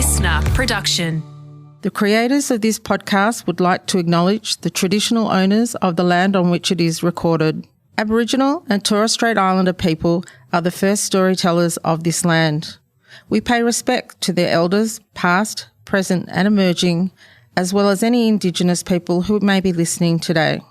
listener production. The creators of this podcast would like to acknowledge the traditional owners of the land on which it is recorded. Aboriginal and Torres Strait Islander people are the first storytellers of this land. We pay respect to their elders, past, present and emerging, as well as any Indigenous people who may be listening today.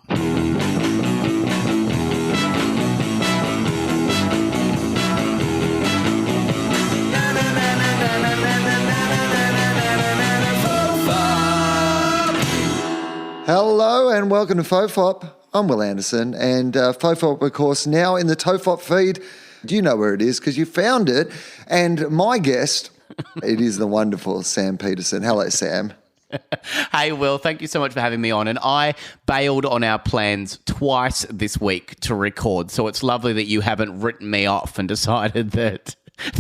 Hello and welcome to FOFOP. I'm Will Anderson and FOFOP, of course, now in the TOFOP feed. You know where it is because you found it. And my guest, it is the wonderful Sam Peterson. Hello, Sam. Hey, Will, thank you so much for having me on. And I bailed on our plans twice this week to record, so it's lovely that you haven't written me off and decided that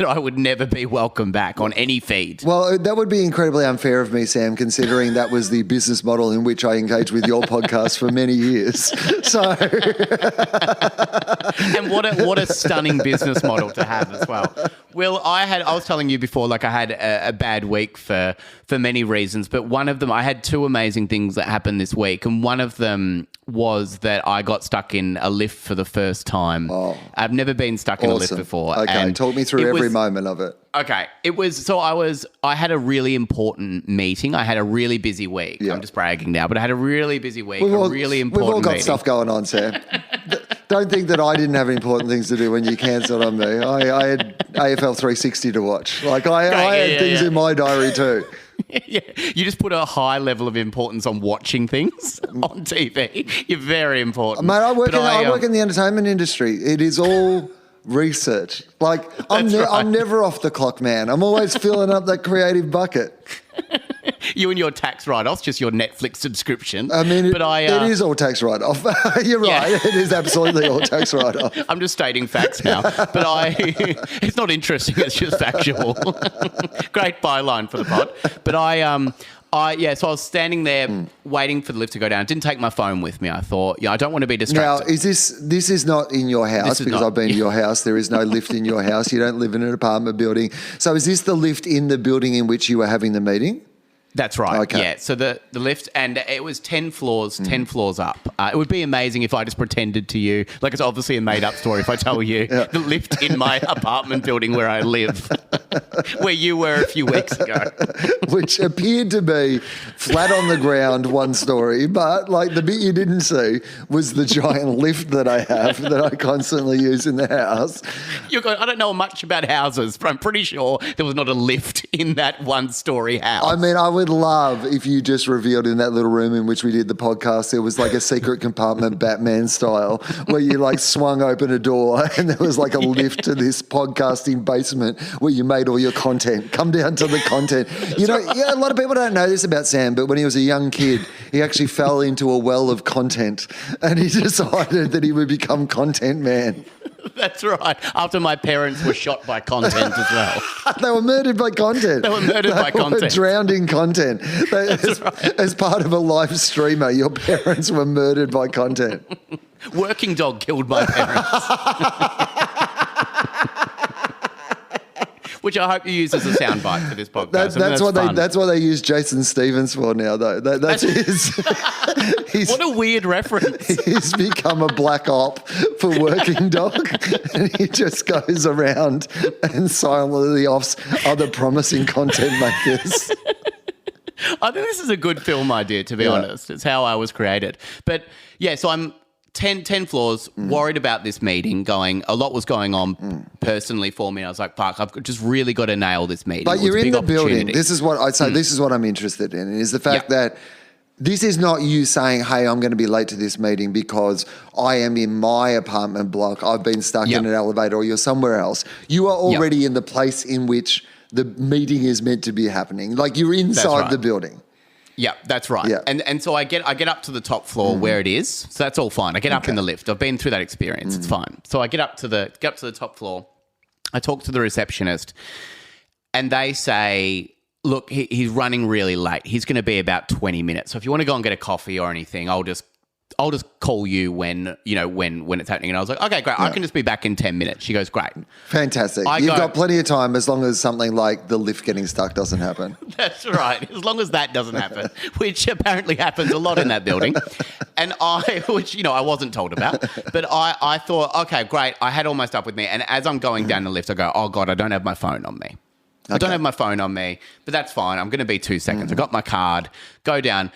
I would never be welcome back on any feed. Well, that would be incredibly unfair of me, Sam, considering that was the business model in which I engaged with your podcast for many years. So, and what a stunning business model to have as well. Will, I was telling you before, like I had a bad week for many reasons, but one of them, I had two amazing things that happened this week, and one of them was that I got stuck in a lift for the first time. Oh, I've never been stuck in a lift before. Okay, and talk me through every moment of it. Okay, I had a really important meeting. I had a really busy week. Yeah. I'm just bragging now, but I had a really busy week, We've all got meeting. stuff going on, Sam. Don't think that I didn't have important things to do when you cancelled on me. I had AFL 360 to watch. Like I had things in my diary too. Yeah, you just put a high level of importance on watching things on TV. You're very important. Mate, I work in the entertainment industry. It is all research. Like I'm never off the clock, man. I'm always filling up that creative bucket. You and your tax write-offs, just your Netflix subscription. I mean, it is all tax write-off. You're right. It is absolutely all tax write-off. I'm just stating facts now, but it's not interesting. It's just factual. Great byline for the pod. But so I was standing there waiting for the lift to go down. Didn't take my phone with me. I thought, I don't want to be distracted. Now, this is not in your house because I've been to your house. There is no lift in your house. You don't live in an apartment building. So is this the lift in the building in which you were having the meeting? That's right. Okay. Yeah. So the lift, and it was 10 floors up. It would be amazing if I just pretended to you, like it's obviously a made up story if I tell you the lift in my apartment building where I live, where you were a few weeks ago. Which appeared to be flat on the ground, one story, but like the bit you didn't see was the giant lift that I have that I constantly use in the house. I don't know much about houses, but I'm pretty sure there was not a lift in that one story house. I mean, I would love if you just revealed in that little room in which we did the podcast, there was like a secret compartment Batman style where you like swung open a door and there was like a lift to this podcasting basement where you made all your content. Come down to the content. A lot of people don't know this about Sam, but when he was a young kid, he actually fell into a well of content and he decided that he would become content man. That's right. After my parents were shot by content as well. They were murdered by content. They were drowned in content. As part of a live streamer, your parents were murdered by content. Working dog killed my parents. Which I hope you use as a soundbite for this podcast. That's what they use Jason Stevens for now, though. That's what a weird reference. He's become a black op for Working Dog, and he just goes around and silently offs other promising content makers. I think this is a good film idea, to be honest. It's how I was created. But yeah, so I'm 10 floors, worried about this meeting a lot was going on personally for me. I was like, fuck, I've just really got to nail this meeting. But you're in the building. This is what I'd say. This is what I'm interested in, is the fact that this is not you saying, hey, I'm going to be late to this meeting because I am in my apartment block. I've been stuck in an elevator or you're somewhere else. You are already in the place in which the meeting is meant to be happening. Like you're inside the building. Yeah, that's right. Yeah. And so I get up to the top floor where it is. So that's all fine. I get up in the lift. I've been through that experience. It's fine. So I get up to the top floor. I talk to the receptionist and they say, look, he's running really late. He's going to be about 20 minutes. So if you want to go and get a coffee or anything, I'll just I'll just call you when it's happening. And I was like, okay, great. I can just be back in 10 minutes. She goes, great. Fantastic. You've got plenty of time as long as something like the lift getting stuck doesn't happen. That's right. As long as that doesn't happen, which apparently happens a lot in that building. And I wasn't told about, but I thought, okay, great. I had all my stuff with me. And as I'm going down the lift, I go, oh God, I don't have my phone on me. I don't have my phone on me, but that's fine. I'm going to be 2 seconds. I got my card, go down.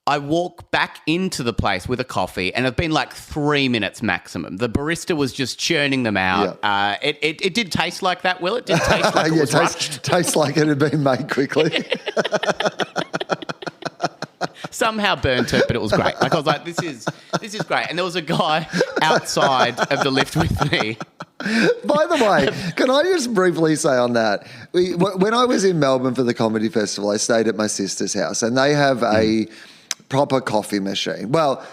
I walk back into the place with a coffee, and it's been like 3 minutes maximum. The barista was just churning them out. Yeah. It did taste like that, Will? It did taste like it was rushed. Tastes like it had been made quickly. Somehow burnt it, but it was great. Like I was like, this is great. And there was a guy outside of the lift with me. By the way, can I just briefly say on that, when I was in Melbourne for the comedy festival, I stayed at my sister's house, and they have a proper coffee machine. Well,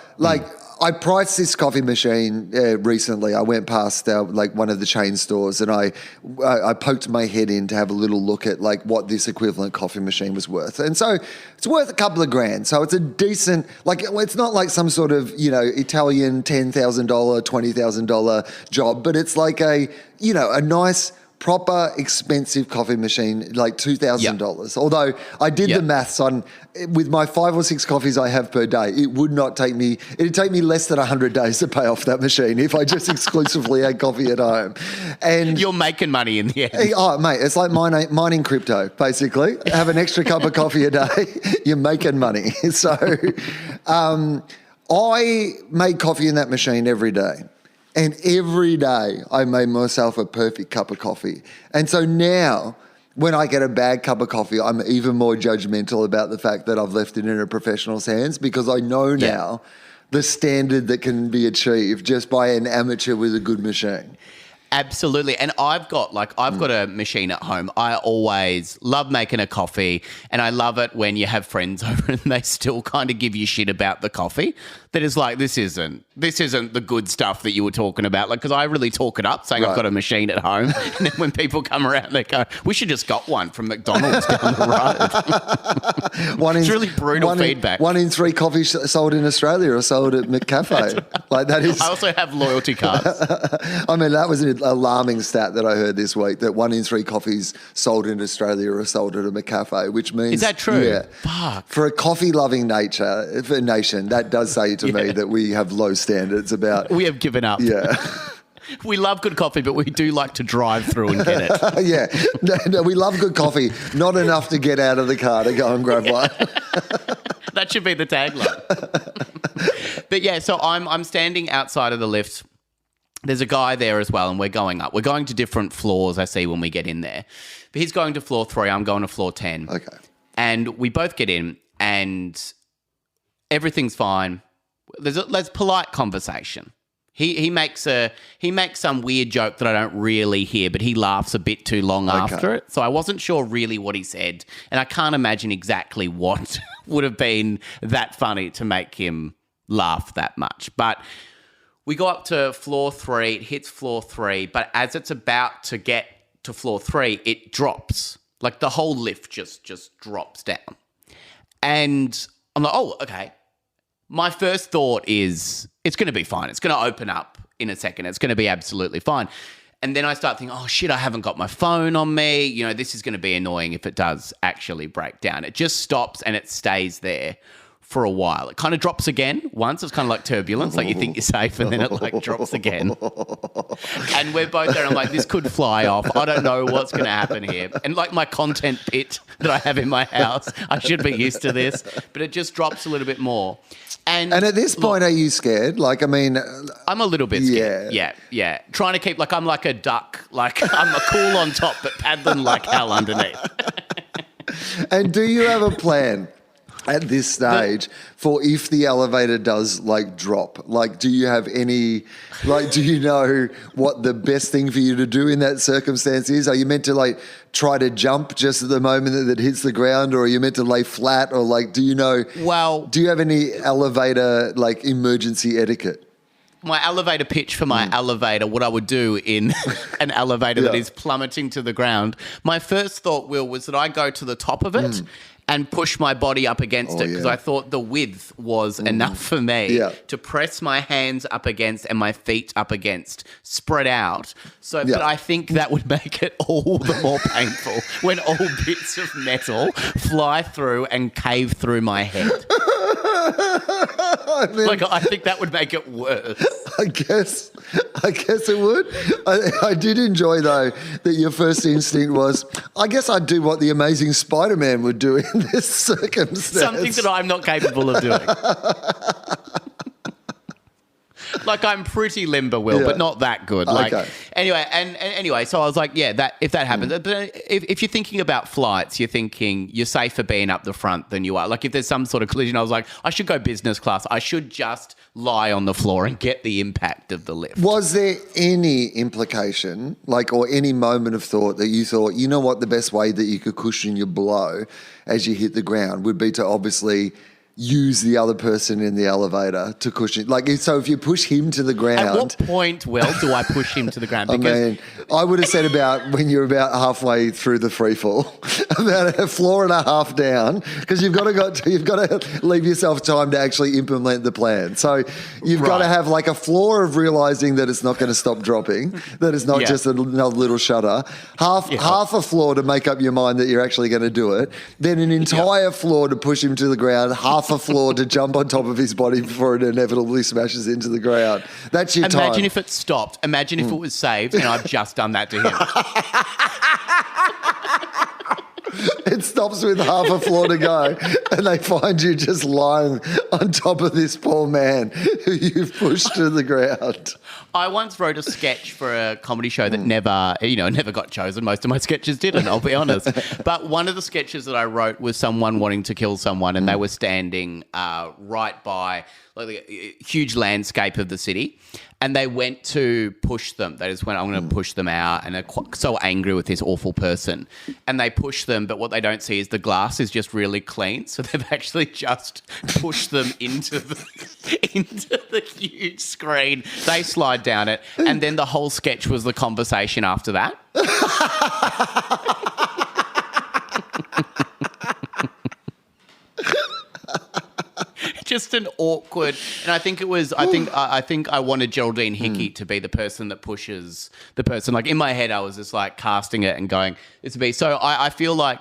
I priced this coffee machine recently. I went past one of the chain stores, and I poked my head in to have a little look at like what this equivalent coffee machine was worth. And so it's worth a couple of grand. So it's a decent, it's not like some sort of, Italian $10,000, $20,000 job, but it's like a nice, proper expensive coffee machine, like $2,000. Although I did the maths on, with my 5 or 6 coffees I have per day, it'd take me less than 100 days to pay off that machine if I just exclusively had coffee at home. And you're making money in the end. Oh, mate, it's like mining crypto, basically. Have an extra cup of coffee a day, you're making money. So I made coffee in that machine every day. And every day I made myself a perfect cup of coffee. And so now when I get a bad cup of coffee, I'm even more judgmental about the fact that I've left it in a professional's hands, because I know now the standard that can be achieved just by an amateur with a good machine. Absolutely. And I've got a machine at home. I always love making a coffee, and I love it when you have friends over and they still kind of give you shit about the coffee. That is like, this isn't the good stuff that you were talking about. Like, because I really talk it up saying I've got a machine at home. And then when people come around, they go, we should just got one from McDonald's down the road. It's really brutal feedback. 1 in 3 coffees sold in Australia are sold at McCafe. Like that is. I also have loyalty cards. I mean, that was an alarming stat that I heard this week, that 1 in 3 coffees sold in Australia are sold at a McCafe, which means... Is that true? Yeah. Fuck. For a coffee-loving nation, that does say to me that we have low standards about... We have given up. Yeah. We love good coffee, but we do like to drive through and get it. Yeah. No, we love good coffee, not enough to get out of the car to go and grab one. That should be the tagline. But yeah, so I'm standing outside of the lift. There's a guy there as well, and we're going up. We're going to different floors, I see, when we get in there. But he's going to floor 3, I'm going to floor 10. Okay. And we both get in, and everything's fine. There's polite conversation. He makes some weird joke that I don't really hear, but he laughs a bit too long after it. So I wasn't sure really what he said, and I can't imagine exactly what would have been that funny to make him laugh that much. But we go up to floor 3, it hits floor 3, but as it's about to get to floor 3, it drops. Like the whole lift just drops down. And I'm like, oh, okay. My first thought is it's going to be fine. It's going to open up in a second. It's going to be absolutely fine. And then I start thinking, oh, shit, I haven't got my phone on me. This is going to be annoying if it does actually break down. It just stops and it stays there for a while. It kind of drops again once. It's kind of like turbulence, like you think you're safe and then it like drops again. And we're both there and I'm like, this could fly off. I don't know what's going to happen here. And like my content pit that I have in my house, I should be used to this, but it just drops a little bit more. And at this point, are you scared? Like, I mean... I'm a little bit scared. Yeah. Trying to keep, like, I'm like a duck. Like, I'm a cool on top, but paddling like hell underneath. And do you have a plan at this stage for if the elevator does like drop? Like, do you have any, like, do you know what the best thing for you to do in that circumstance is? Are you meant to like try to jump just at the moment that it hits the ground, or are you meant to lay flat, or like, do you know, well, do you have any elevator like emergency etiquette? my elevator pitch for my elevator, what I would do in an elevator that is plummeting to the ground. My first thought, Will, was that I go to the top of it and push my body up against it because I thought the width was enough for me to press my hands up against and my feet up against, spread out. So, but I think that would make it all the more painful when all bits of metal fly through and cave through my head. I think that would make it worse. I guess it would. I did enjoy, though, that your first instinct was, I guess I'd do what the Amazing Spider-Man would do in this circumstance. Something that I'm not capable of doing. I'm pretty limber, Will, but not that good. Anyway, so I was like, that if that happens, but if you're thinking about flights, you're thinking you're safer being up the front than you are. Like if there's some sort of collision, I was like, I should go business class. I should just lie on the floor and get the impact of the lift. Was there any implication, or any moment of thought that you thought, you know what, the best way that you could cushion your blow as you hit the ground would be to obviously use the other person in the elevator to cushion? So if you push him to the ground... At what point, Will, do I push him to the ground? Because I would have said about when you're about halfway through the free fall, about a floor and a half down, because you've got to leave yourself time to actually implement the plan. So you've got to have a floor of realising that it's not going to stop dropping, that it's not just another little shudder, half a floor to make up your mind that you're actually going to do it, then an entire floor to push him to the ground, half a floor to jump on top of his body before it inevitably smashes into the ground. That's your time. Imagine if it stopped. Imagine if it was saved and I've just done that to him. It stops with half a floor to go and they find you just lying on top of this poor man who you've pushed to the ground. I once wrote a sketch for a comedy show that never got chosen. Most of my sketches didn't, I'll be honest. But one of the sketches that I wrote was someone wanting to kill someone and they were standing right by a huge landscape of the city. And they went to push them. They just went, I'm going to push them out. And they're so angry with this awful person. And they push them, but what they don't see is the glass is just really clean. So they've actually just pushed them into the huge screen. They slide down it. And then the whole sketch was the conversation after that. Just an awkward, and I think I wanted Geraldine Hickey to be the person that pushes the person. In my head, I was just casting it and going, it's a B. So I feel like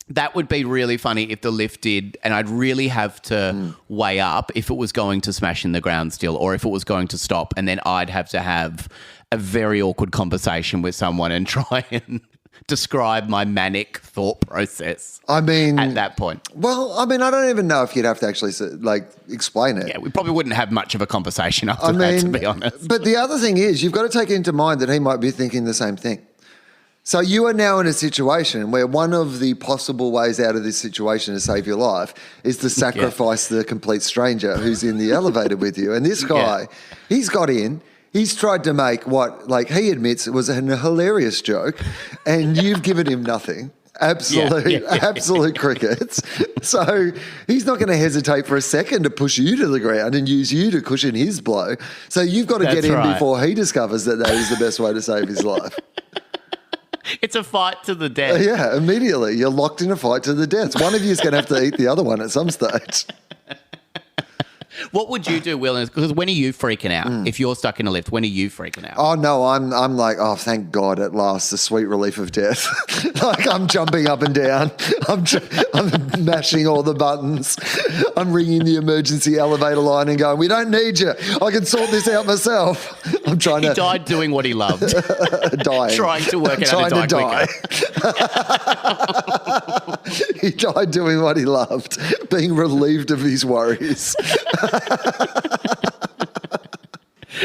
that would be really funny if the lift did, and I'd really have to weigh up if it was going to smash in the ground still, or if it was going to stop, and then I'd have to have a very awkward conversation with someone and try and describe my manic thought process. At that point. Well, I don't even know if you'd have to actually explain it. Yeah, we probably wouldn't have much of a conversation after that, to be honest. But the other thing is, you've got to take into mind that he might be thinking the same thing. So you are now in a situation where one of the possible ways out of this situation to save your life is to sacrifice the complete stranger who's in the elevator with you. And this guy, he's got in. He's tried to make what, he admits, was a hilarious joke, and you've given him nothing. Absolute crickets. So he's not going to hesitate for a second to push you to the ground and use you to cushion his blow. So you've got to get in before he discovers that is the best way to save his life. It's a fight to the death. Yeah, immediately. You're locked in a fight to the death. One of you is going to have to eat the other one at some stage. What would you do, Will? Because when are you freaking out? If you're stuck in a lift, when are you freaking out? Oh, no, I'm like, oh, thank God at last, the sweet relief of death. I'm jumping up and down. I'm mashing all the buttons. I'm ringing the emergency elevator line and going, we don't need you. I can sort this out myself. He died doing what he loved. Dying. Trying to work out how to die quicker. He died doing what he loved, being relieved of his worries.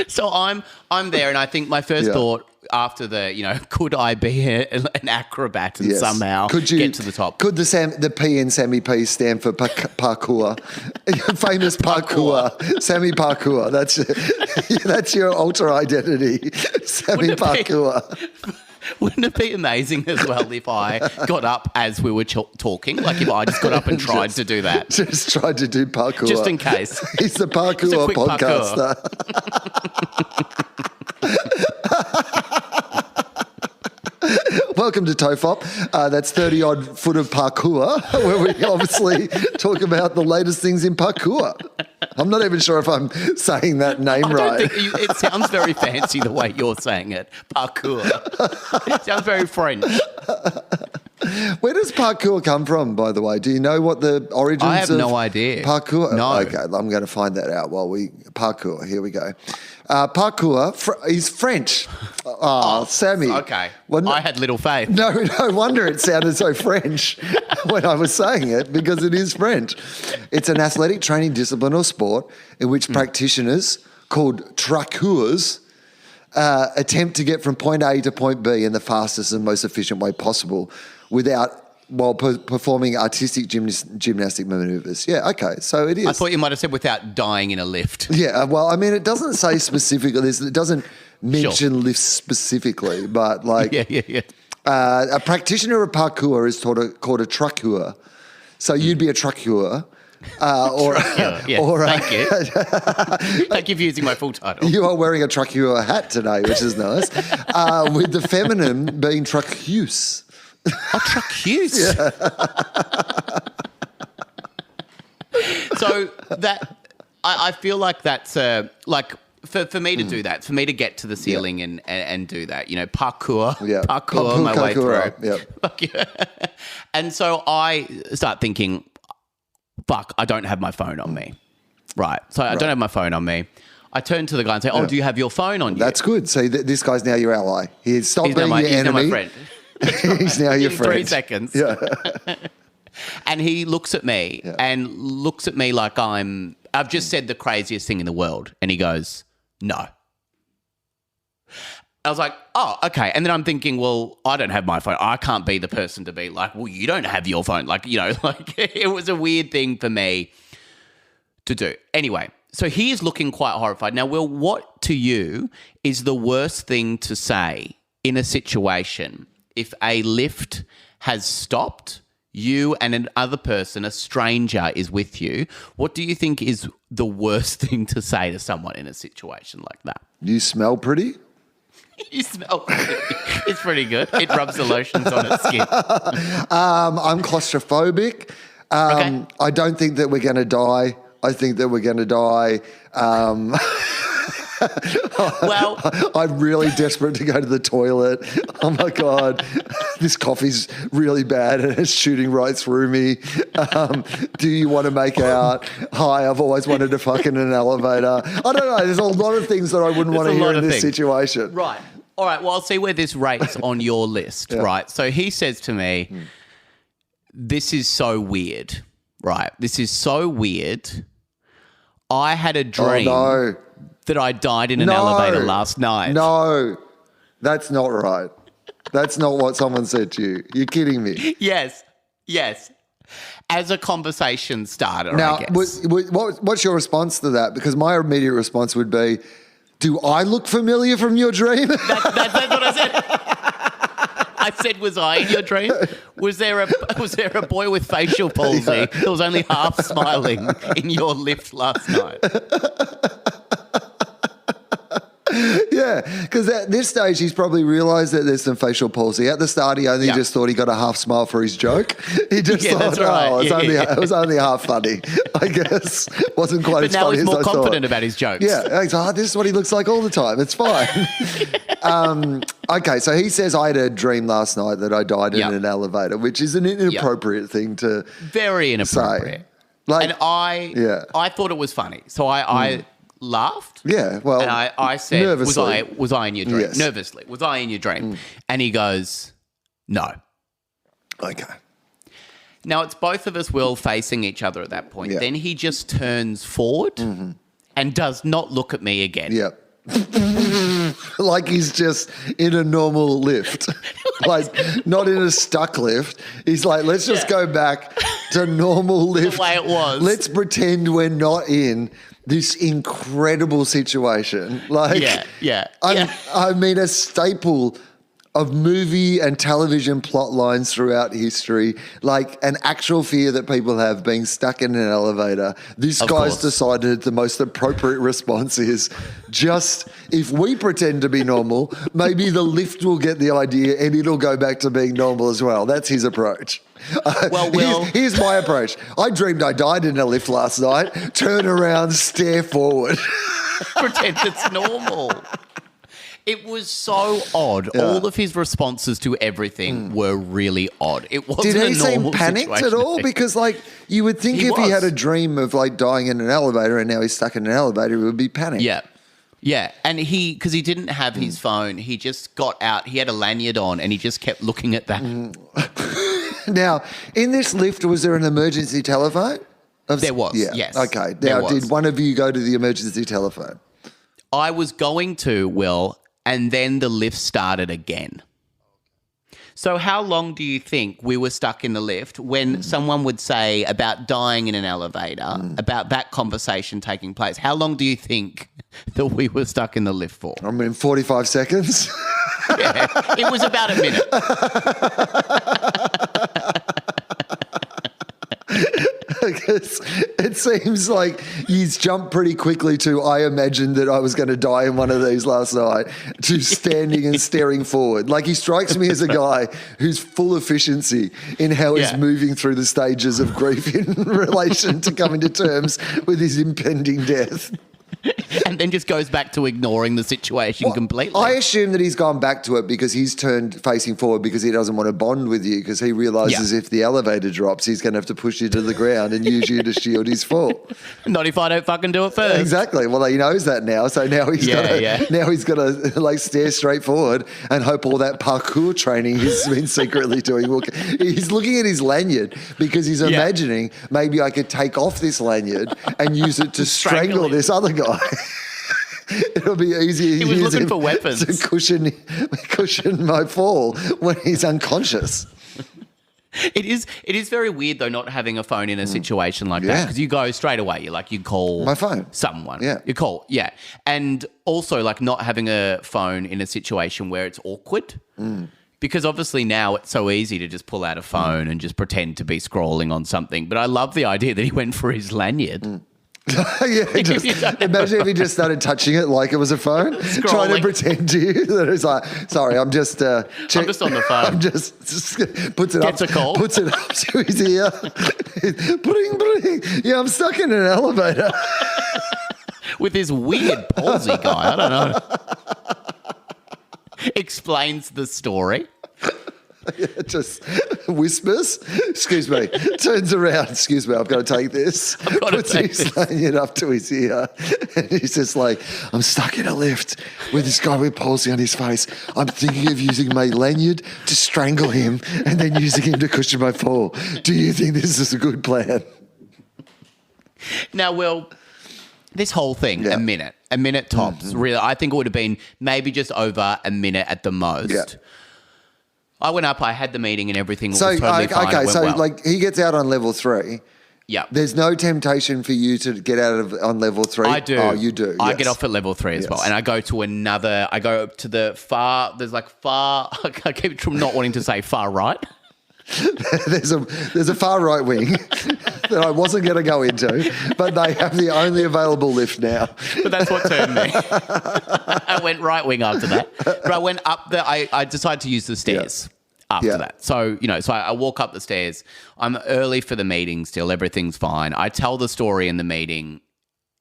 So I'm there, and I think my first thought after could I be an acrobat and somehow get to the top? Could the P in Sammy P stand for parkour? Famous parkour. Sammy Parkour. That's your alter identity. Sammy Parkour. Wouldn't it be amazing as well if I got up as we were talking? Like if I just got up and tried to do that. Just tried to do parkour. Just in case. He's the parkour podcaster. Welcome to TOFOP. That's 30 odd foot of parkour, where we obviously talk about the latest things in parkour. I'm not even sure if I'm saying that name right. It sounds very fancy the way you're saying it. Parkour. It sounds very French. Where does parkour come from, by the way? Do you know what the origins I have of no idea. Parkour? No. Okay, I'm going to find that out while we... Parkour, here we go. Parkour is French. Oh, Sammy. Okay. Well, I had little faith. No wonder it sounded so French when I was saying it, because it is French. It's an athletic training discipline or sport in which practitioners, called traqueurs, attempt to get from point A to point B in the fastest and most efficient way possible while performing artistic gymnastic maneuvers. Yeah, okay, so it is. I thought you might have said without dying in a lift. Yeah, well, I mean, it doesn't say specifically. It doesn't mention lifts specifically, but like... Yeah. A practitioner of parkour is called a traqueur. So you'd be a traqueur. Thank you. Thank you for using my full title. You are wearing a traqueur hat today, which is nice. With the feminine being traqueuse. Oh, traqueuse. Yeah. So that I feel like that's like for me to do that, for me to get to the ceiling and do that, you know, parkour my way through. Yeah. And so I start thinking, fuck, I don't have my phone on me. Right. So I don't have my phone on me. I turn to the guy and say, do you have your phone on you? That's good. See, this guy's now your ally. He's stopped being your enemy. He's now my friend. He's now your friend. 3 seconds. Yeah. And he looks at me like I've just said the craziest thing in the world. And he goes, no. I was like, oh, okay. And then I'm thinking, well, I don't have my phone. I can't be the person to be like, well, you don't have your phone. Like, you know, like it was a weird thing for me to do. Anyway, so he is looking quite horrified. Now, Will, what to you is the worst thing to say in a situation if a lift has stopped, you and another person, a stranger, is with you? What do you think is the worst thing to say to someone in a situation like that? You smell pretty? You smell pretty. It's pretty good. It rubs the lotions on its skin. I'm claustrophobic. Okay. I don't think that we're going to die. I think that we're going to die. Well, I'm really desperate to go to the toilet. Oh my God, this coffee's really bad and it's shooting right through me. Do you want to make out? Hi, I've always wanted to fuck in an elevator. I don't know. There's a lot of things that I wouldn't want to hear in this situation. Right. All right. Well, I'll see where this rates on your list. Yeah. Right. So he says to me, this is so weird. Right. This is so weird. I had a dream. Oh, no. That I died in an elevator last night. No, that's not right. That's not what someone said to you. You're kidding me. Yes. As a conversation starter, now, I guess. What's your response to that? Because my immediate response would be, do I look familiar from your dream? That's what I said. I said, was I in your dream? Was there a boy with facial palsy that was only half smiling in your lift last night? Yeah, because at this stage, he's probably realised that there's some facial palsy. At the start, he only just thought he got a half smile for his joke. He just thought, it was only half funny, I guess. Wasn't quite as funny as I thought. But now he's more confident about his jokes. Yeah, he's like, this is what he looks like all the time. It's fine. Okay, so he says, I had a dream last night that I died in an elevator, which is an inappropriate thing to Very inappropriate. Say. Like, and I thought it was funny. So I laughed. Yeah, well, and I said, nervously. Was I in your dream? Yes. Nervously, was I in your dream? And he goes, no. Okay. Now it's both of us, Will, facing each other at that point. Yeah. Then he just turns forward and does not look at me again. Yep. Like he's just in a normal lift, like not in a stuck lift. He's like, let's just go back to normal lift. The way it was. Let's pretend we're not in this incredible situation. Like, yeah. I mean, a staple of movie and television plot lines throughout history, like an actual fear that people have being stuck in an elevator. This guy's decided the most appropriate response is just, if we pretend to be normal, maybe the lift will get the idea and it'll go back to being normal as well. That's his approach. Well, Will, here's my approach. I dreamed I died in a lift last night. Turn around, stare forward. pretend it's normal. It was so odd. Yeah. All of his responses to everything were really odd. It wasn't Did he a normal seem panicked situation. at all? Because, like, you would think if he had a dream of, like, dying in an elevator and now he's stuck in an elevator, he would be panicked. Yeah. Yeah. And because he didn't have his phone, he just got out. He had a lanyard on and he just kept looking at that. Now, in this lift, was there an emergency telephone? There was, yeah. yes. Okay. Now, did one of you go to the emergency telephone? I was going to, Will, and then the lift started again. So how long do you think we were stuck in the lift when someone would say about dying in an elevator, about that conversation taking place? How long do you think that we were stuck in the lift for? I mean, 45 seconds. Yeah, it was about a minute. Because it seems like he's jumped pretty quickly to, I imagined that I was going to die in one of these last night, to standing and staring forward. Like, he strikes me as a guy who's full efficiency in how he's moving through the stages of grief in relation to coming to terms with his impending death. And then just goes back to ignoring the situation completely. I assume that he's gone back to it because he's turned facing forward because he doesn't want to bond with you, because he realises if the elevator drops, he's going to have to push you to the ground and use you to shield his fall. Not if I don't fucking do it first. Exactly. Well, he knows that now, so now he's got to like stare straight forward and hope all that parkour training he's been secretly doing. He's looking at his lanyard because he's imagining maybe I could take off this lanyard and use it to strangle this other guy. It'll be easier. He was looking for weapons to cushion my fall when he's unconscious. It is very weird though not having a phone in a situation like that, because you go straight away. You call my phone, someone. Yeah, you call. Yeah, and also like not having a phone in a situation where it's awkward. Because obviously now it's so easy to just pull out a phone and just pretend to be scrolling on something. But I love the idea that he went for his lanyard. Imagine if he just started touching it like it was a phone, trying to pretend to you that it's like, sorry, I'm just I'm just on the phone. I'm just puts it up to his ear. Bring. Yeah, I'm stuck in an elevator with this weird palsy guy. I don't know. Explains the story. Just whispers, excuse me, turns around, excuse me, I've got to take this, puts his lanyard up to his ear, and he's just like, I'm stuck in a lift with this guy with palsy on his face. I'm thinking of using my lanyard to strangle him and then using him to cushion my fall. Do you think this is a good plan? Now, Will, this whole thing, a minute tops. Really, I think it would have been maybe just over a minute at the most. Yeah. I went up, I had the meeting and everything was totally fine. Okay, so like he gets out on level 3. Yeah. There's no temptation for you to get out of on level 3? I do. Oh, you do. I get off at level 3 as well. And I go to the far, there's like far, I keep not wanting to say far right. There's a far right wing that I wasn't going to go into, but they have the only available lift now. But that's what turned me. I went right wing after that. But I went up there. I decided to use the stairs after that. So, I walk up the stairs. I'm early for the meeting still. Everything's fine. I tell the story in the meeting.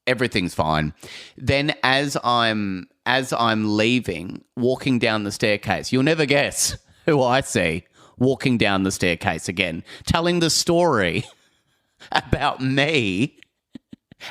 Everything's fine. Then as I'm leaving, walking down the staircase, you'll never guess who I see. Walking down the staircase again, telling the story about me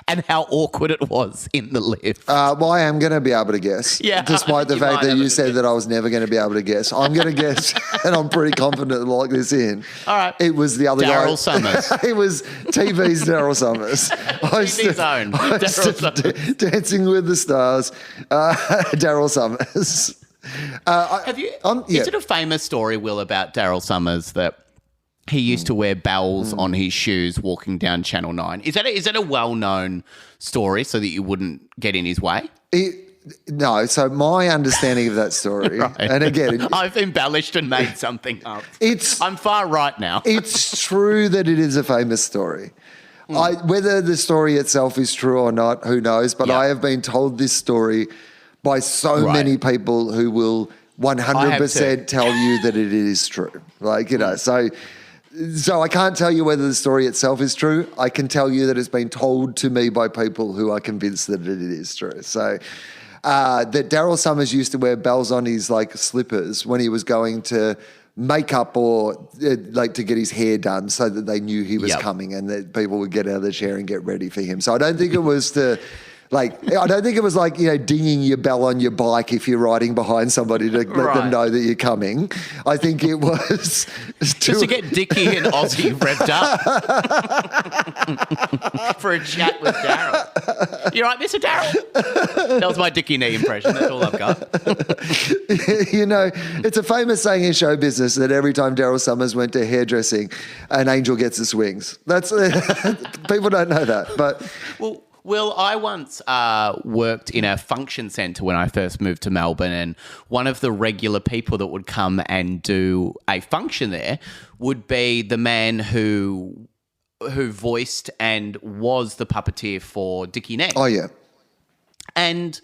and how awkward it was in the lift. Well, I am going to be able to guess. Yeah, despite the fact that you said that I was never going to be able to guess. I'm going to guess, and I'm pretty confident to lock this in. All right. It was the other Daryl Summers. It was TV's Daryl Summers. TV's own. Daryl Summers. Dancing with the Stars. Daryl Summers. Is it a famous story, Will, about Daryl Summers that he used to wear bells on his shoes walking down Channel 9? Is that a well-known story so that you wouldn't get in his way? No, so my understanding of that story, Right. and again, I've embellished and made something up. I'm far right now. it's true that it is a famous story. Whether the story itself is true or not, who knows? But Yeah. I have been told this story by so Right. many people who will 100% tell you that it is true. Like, you know, so I can't tell you whether the story itself is true. I can tell you that it's been told to me by people who are convinced that it is true. So that Daryl Summers used to wear bells on his like slippers when he was going to makeup or like to get his hair done so that they knew he was coming and that people would get out of the chair and get ready for him. So I don't think it was like, you know, dinging your bell on your bike if you're riding behind somebody to let them know that you're coming. I think it was just to get Dickie and Ozzy revved up for a chat with Daryl. You right, Mr. Daryl? That was my Dickie knee impression. That's all I've got. You know, it's a famous saying in show business that every time Daryl Summers went to hairdressing, an angel gets his wings. That's people don't know that, but Well, I once worked in a function centre when I first moved to Melbourne, and one of the regular people that would come and do a function there would be the man who voiced and was the puppeteer for Dickie Neck. oh yeah. And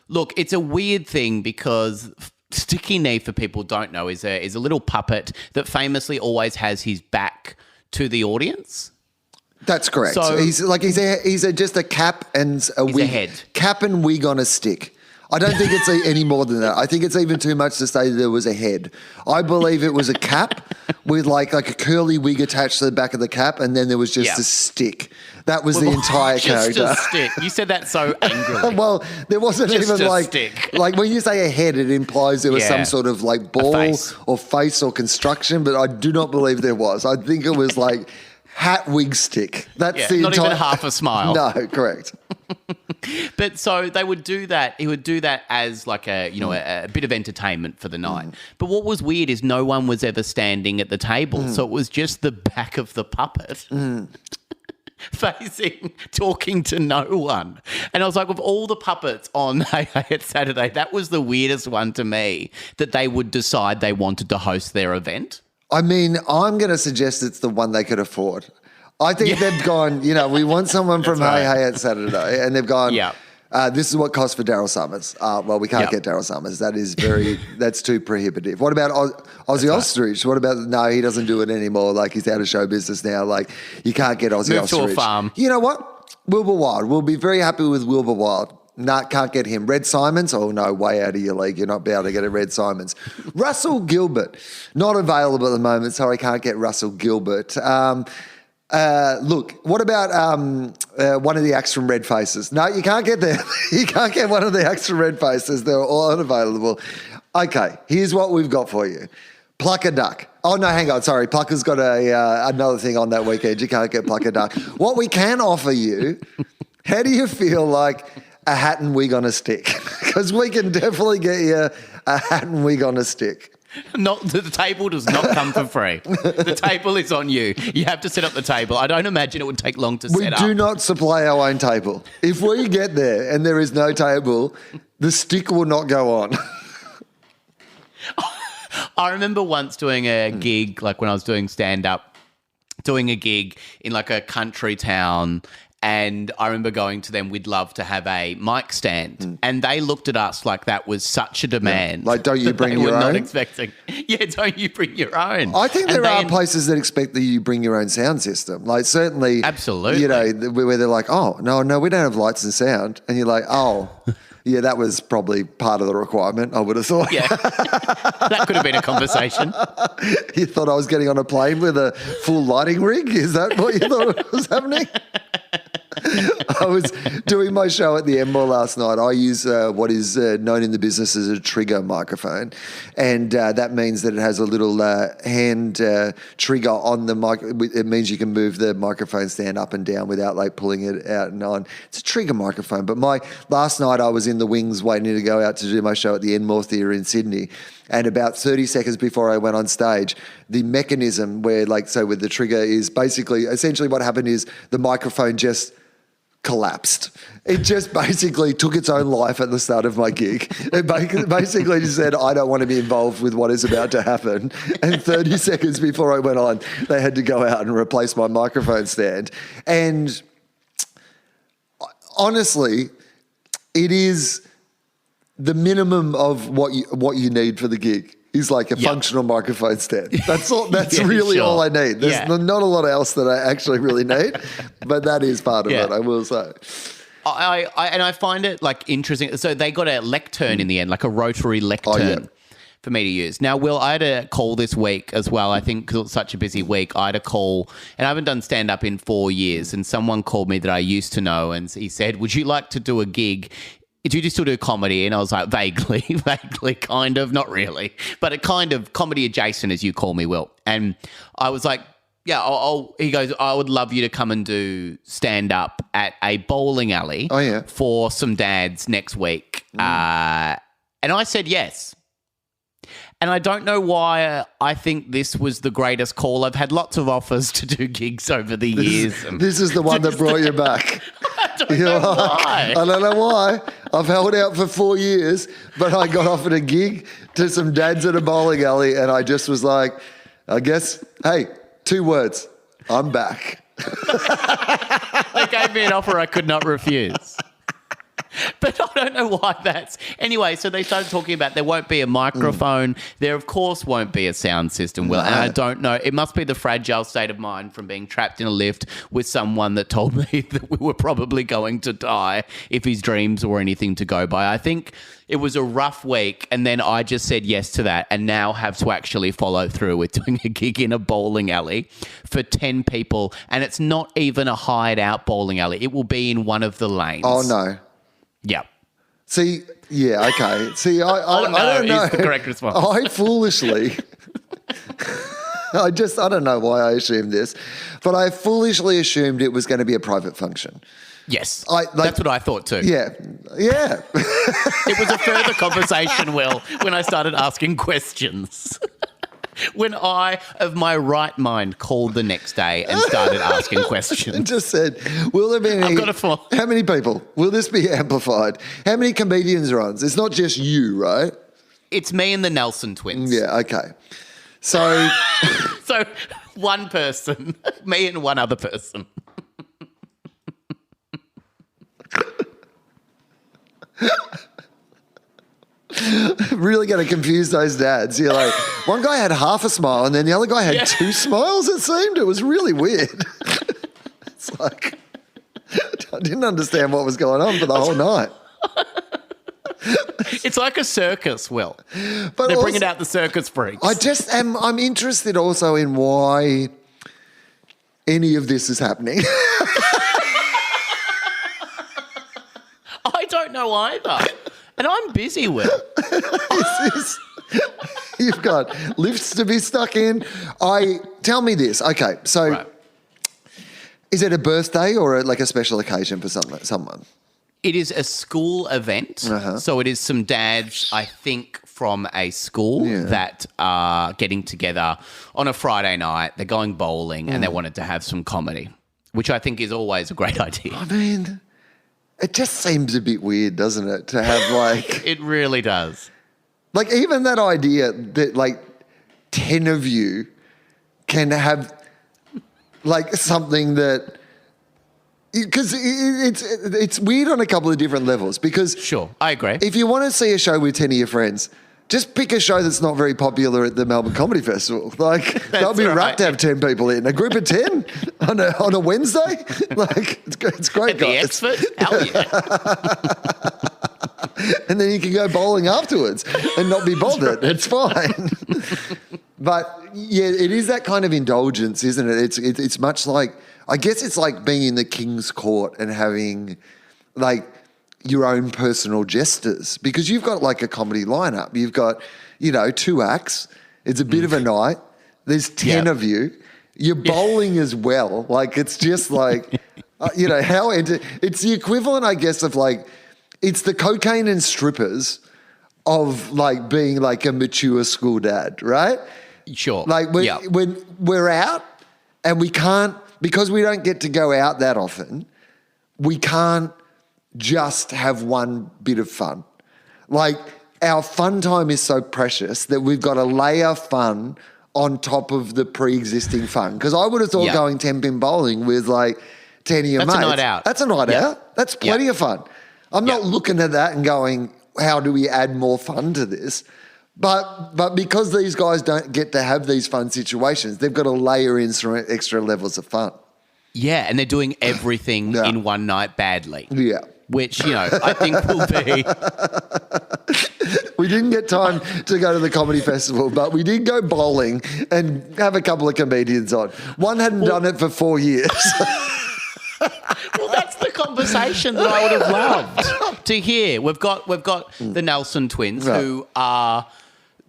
look, it's a weird thing because Dickie Knee, for people who don't know, is a little puppet that famously always has his back to the audience. That's correct. So- He's just a cap and a wig. a head. Cap and wig on a stick. I don't think it's any more than that. I think it's even too much to say that there was a head. I believe it was a cap with like a curly wig attached to the back of the cap, and then there was just a stick. That was the entire just character. a stick. You said that so angrily. Well, there wasn't Just even a like stick. like when you say a head, it implies there was some sort of like ball face. or face or construction, but I do not believe there was. I think it was like hat, wig, stick. That's the not entire. even half a smile. No, correct. But so they would do that. He would do that as like a bit of entertainment for the night. But what was weird is no one was ever standing at the table, so it was just the back of the puppet. Facing, talking to no one. And I was like, of all the puppets on Hey Hey It's Saturday, that was the weirdest one to me, that they would decide they wanted to host their event. I mean, I'm going to suggest it's the one they could afford. I think they've gone, you know, we want someone from Hey Hey It's Saturday, and they've gone, this is what costs for Daryl Summers. Well, we can't get Daryl Summers. That is that's too prohibitive. What about Ozzy Ostrich? What about, no, he doesn't do it anymore. Like, he's out of show business now. Like, you can't get Ozzy Ostrich. Move to a farm. You know what? Wilbur Wilde. We'll be very happy with Wilbur Wilde. Nah, can't get him. Red Simons? Oh, no, way out of your league. You're not able to get a Red Simons. Russell Gilbert. Not available at the moment. Sorry, can't get Russell Gilbert. Look, what about one of the acts from Red Faces? No, you can't get them. You can't get one of the acts from Red Faces. They're all unavailable. Okay, here's what we've got for you. Pluck a Duck. Oh, no, hang on. Sorry, Plucker's got another thing on that weekend. You can't get Pluck a Duck. What we can offer you, how do you feel like a hat and wig on a stick? Because we can definitely get you a hat and wig on a stick. Not the table does not come for free. The table is on you. You have to set up the table. I don't imagine it would take long to set up. We do not supply our own table. If we get there and there is no table, the stick will not go on. I remember once doing a gig, like when I was doing stand-up, doing a gig in like a country town, and I remember going to them, we'd love to have a mic stand. And they looked at us like that was such a demand. Like, don't you bring they your were own? not expecting. Yeah, don't you bring your own? I think there are places that expect that you bring your own sound system. Like, certainly, Absolutely. you know, where they're like, oh, no, we don't have lights and sound. And you're like, oh, yeah, that was probably part of the requirement, I would have thought. Yeah, that could have been a conversation. You thought I was getting on a plane with a full lighting rig? Is that what you thought was happening? I was doing my show at the Enmore last night. I use what is known in the business as a trigger microphone, and that means that it has a little hand trigger on the mic. It means you can move the microphone stand up and down without like pulling it out and on. It's a trigger microphone. But last night I was in the wings waiting to go out to do my show at the Enmore Theatre in Sydney. And about 30 seconds before I went on stage, the mechanism where with the trigger is essentially what happened is the microphone just collapsed. It just basically took its own life at the start of my gig. It basically just said, I don't want to be involved with what is about to happen. And 30 seconds before I went on, they had to go out and replace my microphone stand. And honestly, it is the minimum of what you need for the gig. Is like a functional microphone stand. That's all. That's really all I need. There's not a lot else that I actually really need, but that is part of it, I will say. I find it like interesting. So they got a lectern in the end, like a rotary lectern for me to use. Now, Will, I had a call this week as well. I think because it was such a busy week, I had a call, and I haven't done stand-up in 4 years, and someone called me that I used to know, and he said, would you like to do a gig? Do you still do comedy? And I was like, vaguely, kind of, not really, but a kind of comedy adjacent, as you call me, Will. And I was like, yeah, he goes, I would love you to come and do stand-up at a bowling alley for some dads next week. And I said yes. And I don't know why I think this was the greatest call. I've had lots of offers to do gigs over the years. This is the one that brought you back. I don't know why. I don't know why. I've held out for 4 years, but I got offered a gig to some dads at a bowling alley, and I just was like, I guess, hey, 2 words, I'm back. They gave me an offer I could not refuse. But I don't know why that's... Anyway, so they started talking about there won't be a microphone. There, of course, won't be a sound system. Well, and I don't know. It must be the fragile state of mind from being trapped in a lift with someone that told me that we were probably going to die if his dreams were anything to go by. I think it was a rough week, and then I just said yes to that and now have to actually follow through with doing a gig in a bowling alley for 10 people, and it's not even a hideout bowling alley. It will be in one of the lanes. Oh, no. Yeah. See, yeah, okay. See, I don't know. Is the correct response. I foolishly, I don't know why I assumed this, but I foolishly assumed it was going to be a private function. Yes, that's what I thought too. Yeah. It was a further conversation, Will, when I started asking questions. When I, of my right mind, called the next day and started asking questions. And just said, will there be any... How many people? Will this be amplified? How many comedians are on? It's not just you, right? It's me and the Nelson twins. Yeah, okay. So... So one person, me and one other person. Really going to confuse those dads. You're like, one guy had half a smile and then the other guy had 2 smiles, it seemed. It was really weird. It's like, I didn't understand what was going on for the whole night. It's like a circus, Will. But they're bringing out the circus freaks. I'm interested also in why any of this is happening. I don't know either. And I'm busy, Will. You've got lifts to be stuck in. Tell me this. Okay, so is it a birthday or like a special occasion for someone? It is a school event. So it is some dads, I think, from a school that are getting together on a Friday night. They're going bowling and they wanted to have some comedy, which I think is always a great idea. I mean... It just seems a bit weird, doesn't it, to have like... It really does. Like even that idea that like 10 of you can have like something that... Because it's weird on a couple of different levels because... Sure, I agree. If you want to see a show with 10 of your friends... Just pick a show that's not very popular at the Melbourne Comedy Festival. Like, that'll be right to have 10 people in. A group of 10 on a Wednesday? Like, it's great, at guys. The Expert? Hell yeah. And then you can go bowling afterwards and not be bothered. It's fine. But, yeah, it is that kind of indulgence, isn't it? It's much like, I guess it's like being in the King's Court and having, like... your own personal jesters because you've got like a comedy lineup. You've got, 2 acts. It's a bit of a night. There's 10 of you. You're bowling as well. Like it's just like, it's the equivalent, I guess, of like, it's the cocaine and strippers of like being like a mature school dad, right? Sure. Like when we're out and we can't, because we don't get to go out that often, we can't just have one bit of fun. Like, our fun time is so precious that we've got to layer fun on top of the pre-existing fun. Because I would have thought going 10-pin bowling with like 10 of your mates. That's a night out. That's a night out. That's plenty of fun. I'm not looking at that and going, how do we add more fun to this? But because these guys don't get to have these fun situations, they've got to layer in some extra levels of fun. Yeah, and they're doing everything in one night badly. Yeah. Which, I think will be... We didn't get time to go to the comedy festival, but we did go bowling and have a couple of comedians on. One hadn't done it for 4 years. Well, that's the conversation that I would have loved to hear. We've got the Nelson twins who are...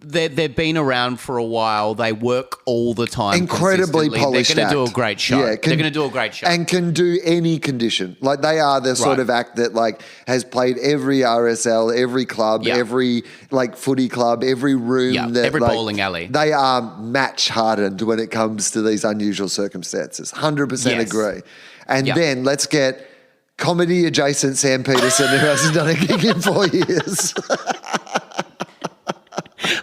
They've been around for a while. They work all the time. Incredibly polished. They're going to do a great show. Yeah, they're going to do a great show. And can do any condition. Like, they are the sort of act that like has played every RSL, every club, every like footy club, every room. Every bowling alley. They are match hardened when it comes to these unusual circumstances. 100% agree. And then let's get comedy adjacent Sam Peterson, who hasn't done a gig in 4 years.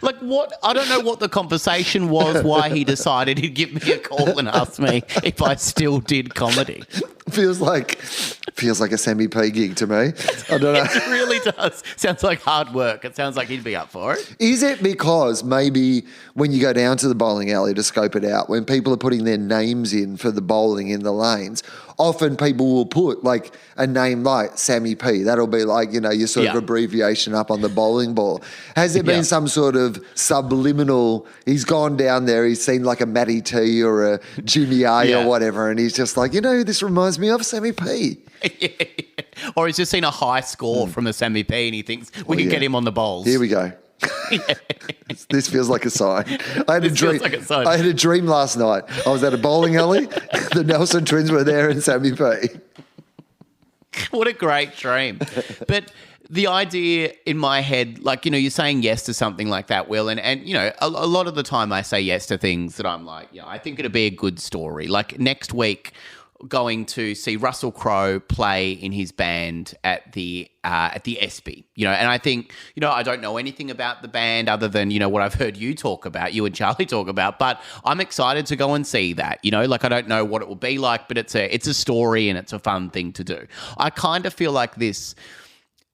Like, what? I don't know what the conversation was, why he decided he'd give me a call and ask me if I still did comedy. Feels like a Sammy P gig to me. I don't know. It really does. Sounds like hard work. It sounds like he'd be up for it. Is it because maybe when you go down to the bowling alley to scope it out, when people are putting their names in for the bowling in the lanes, often people will put like a name like Sammy P. That'll be like, your sort of abbreviation up on the bowling ball. Has there been some sort of subliminal, he's gone down there, he's seen like a Matty T or a Jimmy A or whatever, and he's just like, this reminds me of Sammy P. Or he's just seen a high score from a Sammy P and he thinks we can get him on the bowls. Here we go. This feels like a sign. I had a dream last night. I was at a bowling alley. The Nelson twins were there and Sammy P. What a great dream. But the idea in my head, like, you're saying yes to something like that, Will, and a lot of the time I say yes to things that I'm like, I think it'd be a good story. Like, next week, going to see Russell Crowe play in his band at the ESPY, and I think, I don't know anything about the band other than, what I've heard you and Charlie talk about, but I'm excited to go and see that, like, I don't know what it will be like, but it's a story and it's a fun thing to do. I kind of feel like this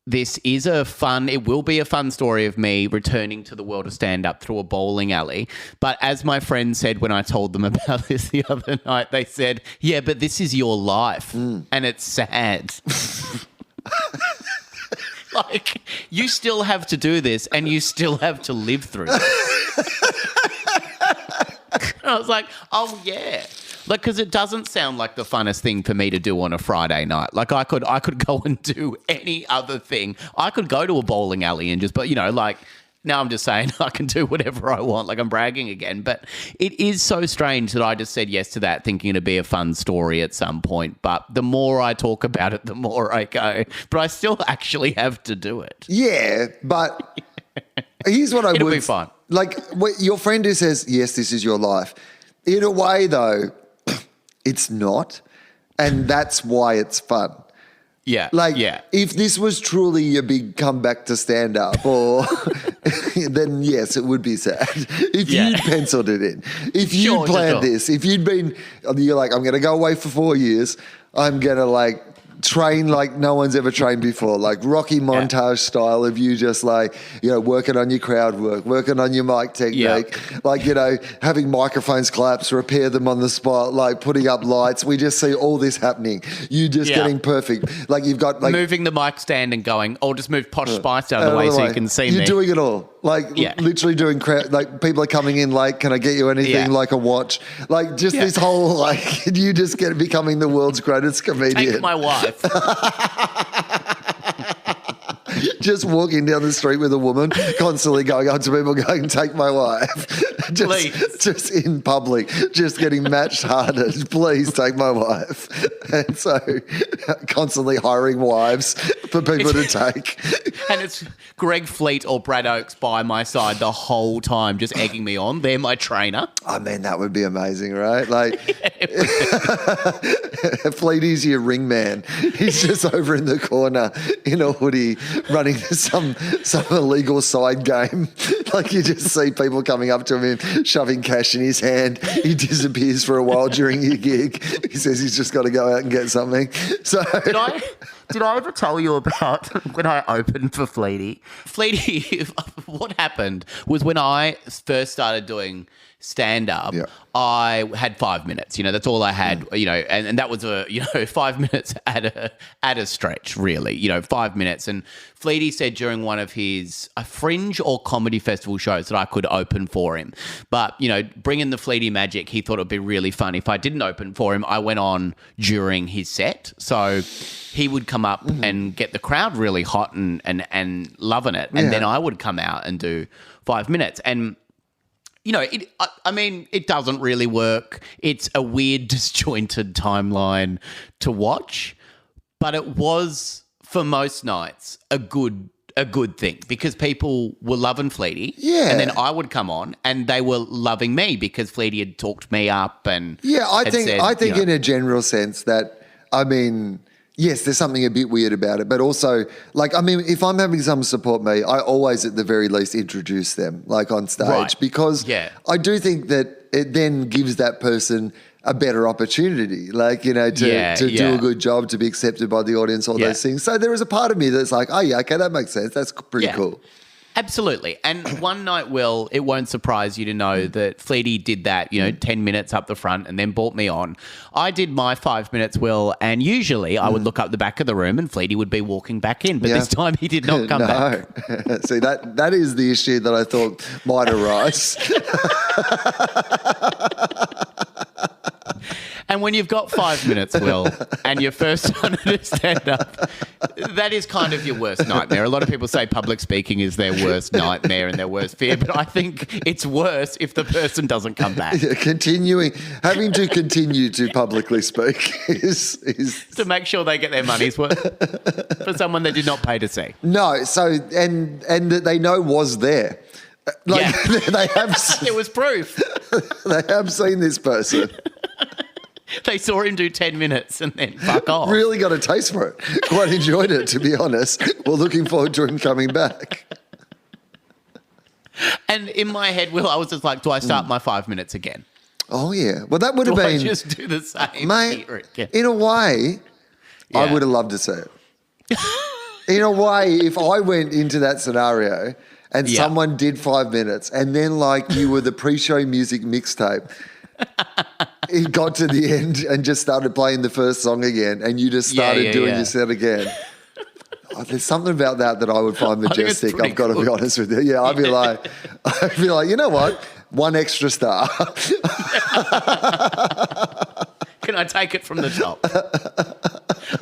is it will be a fun story of me returning to the world of stand-up through a bowling alley. But as my friend said when I told them about this the other night, they said, yeah, but this is your life and it's sad. Like, you still have to do this and you still have to live through this. And I was like, oh, yeah. Like, because it doesn't sound like the funnest thing for me to do on a Friday night. Like, I could go and do any other thing. I could go to a bowling alley and just, now I'm just saying I can do whatever I want. Like, I'm bragging again. But it is so strange that I just said yes to that, thinking it'd be a fun story at some point. But the more I talk about it, the more I go. But I still actually have to do it. Yeah, but here's what It'll be fun. Like, your friend who says, yes, this is your life. In a way, though, it's not, and that's why it's fun. Yeah. If this was truly your big comeback to stand up, or then yes, it would be sad. If you'd penciled it in, if you'd planned this, if you're like, I'm going to go away for 4 years, I'm going to train like no one's ever trained before, like Rocky montage style of you just working on your crowd work, working on your mic technique, having microphones collapse, repair them on the spot, like putting up lights. We just see all this happening. You just getting perfect. Like, you've got moving the mic stand and going, just move Posh Spice out of the way so you can see me. You're doing it all. Literally doing crowd, people are coming in late, can I get you anything, like a watch? Like, just this whole, you just becoming the world's greatest comedian. Take my wife. Just walking down the street with a woman, constantly going up to people going, take my wife. just in public, just getting matched harder. Please take my wife. And so constantly hiring wives for people to take. And it's Greg Fleet or Brad Oakes by my side the whole time, just egging me on. They're my trainer. I mean, that would be amazing, right? Like, Fleety's your ring man. He's just over in the corner in a hoodie running some illegal side game. Like, you just see people coming up to him, shoving cash in his hand. He disappears for a while during your gig. He says he's just got to go out and get something. So Did I ever tell you about when I opened for Fleety? Fleety, what happened was when I first started doing stand-up, I had 5 minutes. That's all I had, and that was 5 minutes at a stretch, really, 5 minutes. And Fleety said during one of his fringe or comedy festival shows that I could open for him. But, bringing the Fleety magic, he thought it would be really fun. If I didn't open for him, I went on during his set. So he would come up and get the crowd really hot and loving it. And then I would come out and do 5 minutes. And it doesn't really work. It's a weird, disjointed timeline to watch, but it was, for most nights, a good thing because people were loving Fleety. Yeah. And then I would come on and they were loving me because Fleety had talked me up and I think in a general sense that, yes, there's something a bit weird about it, but also, if I'm having someone support me, I always at the very least introduce them, on stage, because I do think that it then gives that person a better opportunity, to do a good job, to be accepted by the audience, all those things. So there is a part of me that's like, oh, yeah, okay, that makes sense. That's pretty cool. Absolutely. And one night, Will, it won't surprise you to know that Fleety did that, 10 minutes up the front and then brought me on. I did my 5 minutes, Will, and usually I would look up the back of the room and Fleety would be walking back in. But this time he did not come back. See, that is the issue that I thought might arise. And when you've got 5 minutes, Will, and you're first time to stand up, that is kind of your worst nightmare. A lot of people say public speaking is their worst nightmare and their worst fear, but I think it's worse if the person doesn't come back. Having to continue to publicly speak is to make sure they get their money's worth for someone they did not pay to see. No, so and that they know was there. They have. There was proof. They have seen this person. They saw him do 10 minutes and then fuck off. Really got a taste for it. Quite enjoyed it, to be honest. We're looking forward to him coming back. And in my head, Will, I was just like, do I start my 5 minutes again? Oh, yeah. Well, that would have been... I just do the same? Mate, in a way, I would have loved to see it. In a way, if I went into that scenario and someone did 5 minutes and then you were the pre-show music mixtape... It got to the end and just started playing the first song again and you just started doing your set again. There's something about that I would find majestic. I've got to be honest with you. Yeah, I'd be like, you know what? One extra star. Can I take it from the top?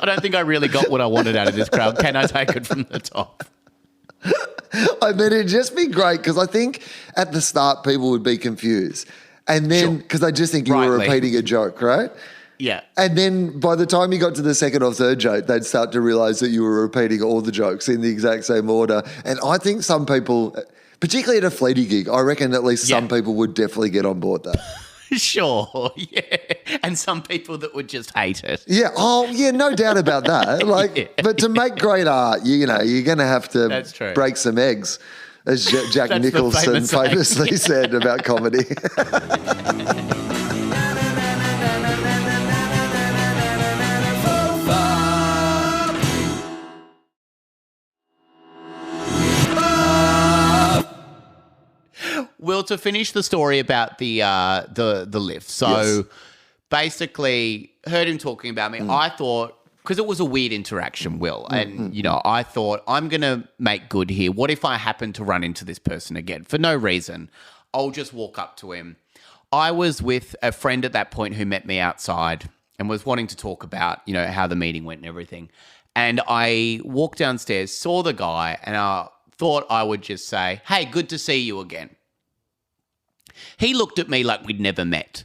I don't think I really got what I wanted out of this crowd. Can I take it from the top? It'd just be great because I think at the start people would be confused. And then, because I just think you were repeating a joke, right? Yeah. And then by the time you got to the second or third joke, they'd start to realise that you were repeating all the jokes in the exact same order. And I think some people, particularly at a Fleety gig, I reckon at least some people would definitely get on board that. Sure, yeah. And some people that would just hate it. Yeah, no doubt about that. But to make great art, you're going to have to break some eggs. As Jack Nicholson famously said about comedy. Well, to finish the story about the lift. So basically, heard him talking about me. I thought, because it was a weird interaction, Will, and, I thought, I'm going to make good here. What if I happen to run into this person again? For no reason, I'll just walk up to him. I was with a friend at that point who met me outside and was wanting to talk about, how the meeting went and everything. And I walked downstairs, saw the guy, and I thought I would just say, hey, good to see you again. He looked at me like we'd never met.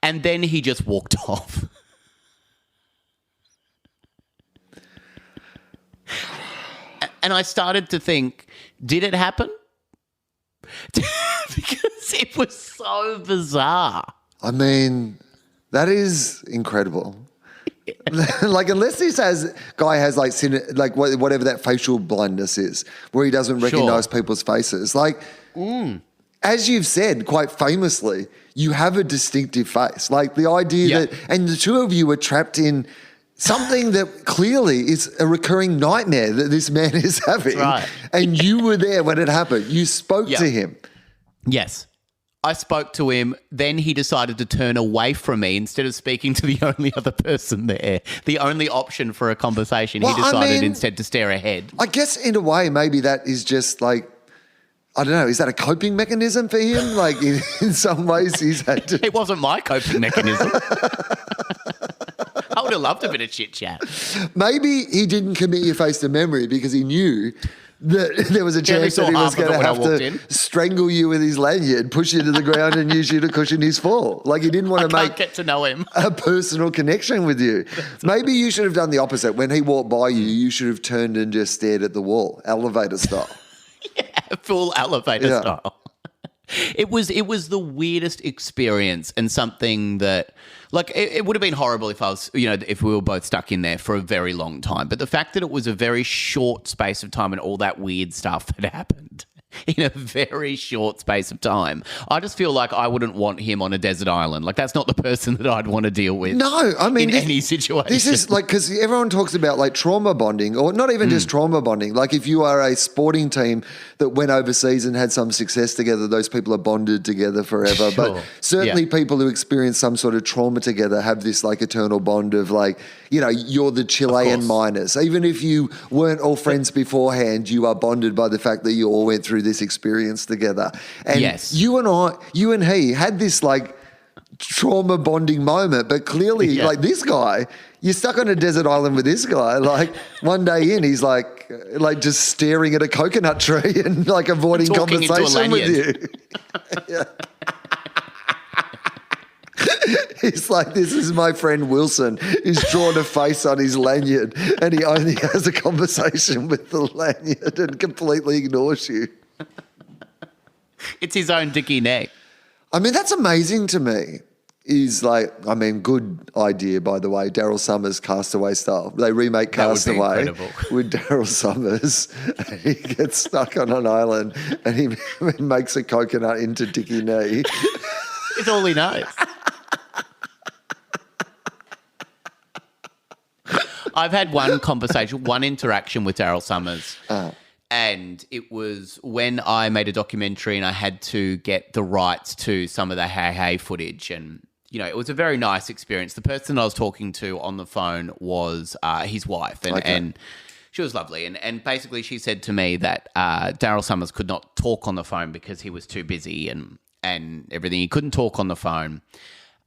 And then he just walked off. And I started to think, did it happen? Because it was so bizarre. I mean, that is incredible. Like, unless this guy has like whatever that facial blindness is, where he doesn't recognize people's faces. Like, as you've said quite famously, you have a distinctive face. Like the idea that, and the two of you were trapped in something that clearly is a recurring nightmare that this man is having. Right. And you were there when it happened. You spoke to him. Yes. I spoke to him. Then he decided to turn away from me instead of speaking to the only other person there. The only option for a conversation. Well, he decided instead to stare ahead. I guess in a way, maybe that is just like, I don't know, is that a coping mechanism for him? Like in some ways he's had to... It wasn't my coping mechanism. I would have loved a bit of chit chat. Maybe he didn't commit your face to memory because he knew that there was a chance that he was going to have to strangle you with his lanyard, push you to the ground and use you to cushion his fall. Like he didn't want to get to know him. A personal connection with you. Maybe you should have done the opposite. When he walked by you, you should have turned and just stared at the wall, elevator style. Yeah, full elevator style. It was the weirdest experience and something that, like, it would have been horrible if if we were both stuck in there for a very long time. But the fact that it was a very short space of time and all that weird stuff had happened in a very short space of time, I just feel like I wouldn't want him on a desert island. Like, that's not the person that I'd want to deal with. No, I mean, in any situation. This is like, because everyone talks about like trauma bonding, or not even just trauma bonding. Like if you are a sporting team that went overseas and had some success together, those people are bonded together forever. Sure. But certainly people who experience some sort of trauma together have this like eternal bond of like, you're the Chilean miners. Even if you weren't all friends beforehand, you are bonded by the fact that you all went through this experience together. And you and he had this like trauma bonding moment, but clearly like this guy, you're stuck on a desert island with this guy. Like one day in, he's like just staring at a coconut tree and like avoiding conversation with you. He's like, this is my friend Wilson. He's drawn a face on his lanyard and he only has a conversation with the lanyard and completely ignores you. It's his own dicky neck. I mean, that's amazing to me. Is like, I mean, good idea, by the way, Daryl Summers Castaway style. They remake Castaway with Daryl Summers and he gets stuck on an island and he makes a coconut into Dickie Knee. It's all he knows. I've had one conversation, one interaction with Daryl Summers. And it was when I made a documentary and I had to get the rights to some of the Hey Hey footage. And, it was a very nice experience. The person I was talking to on the phone was his wife. And she was lovely. And basically she said to me that Daryl Summers could not talk on the phone because he was too busy and everything. He couldn't talk on the phone.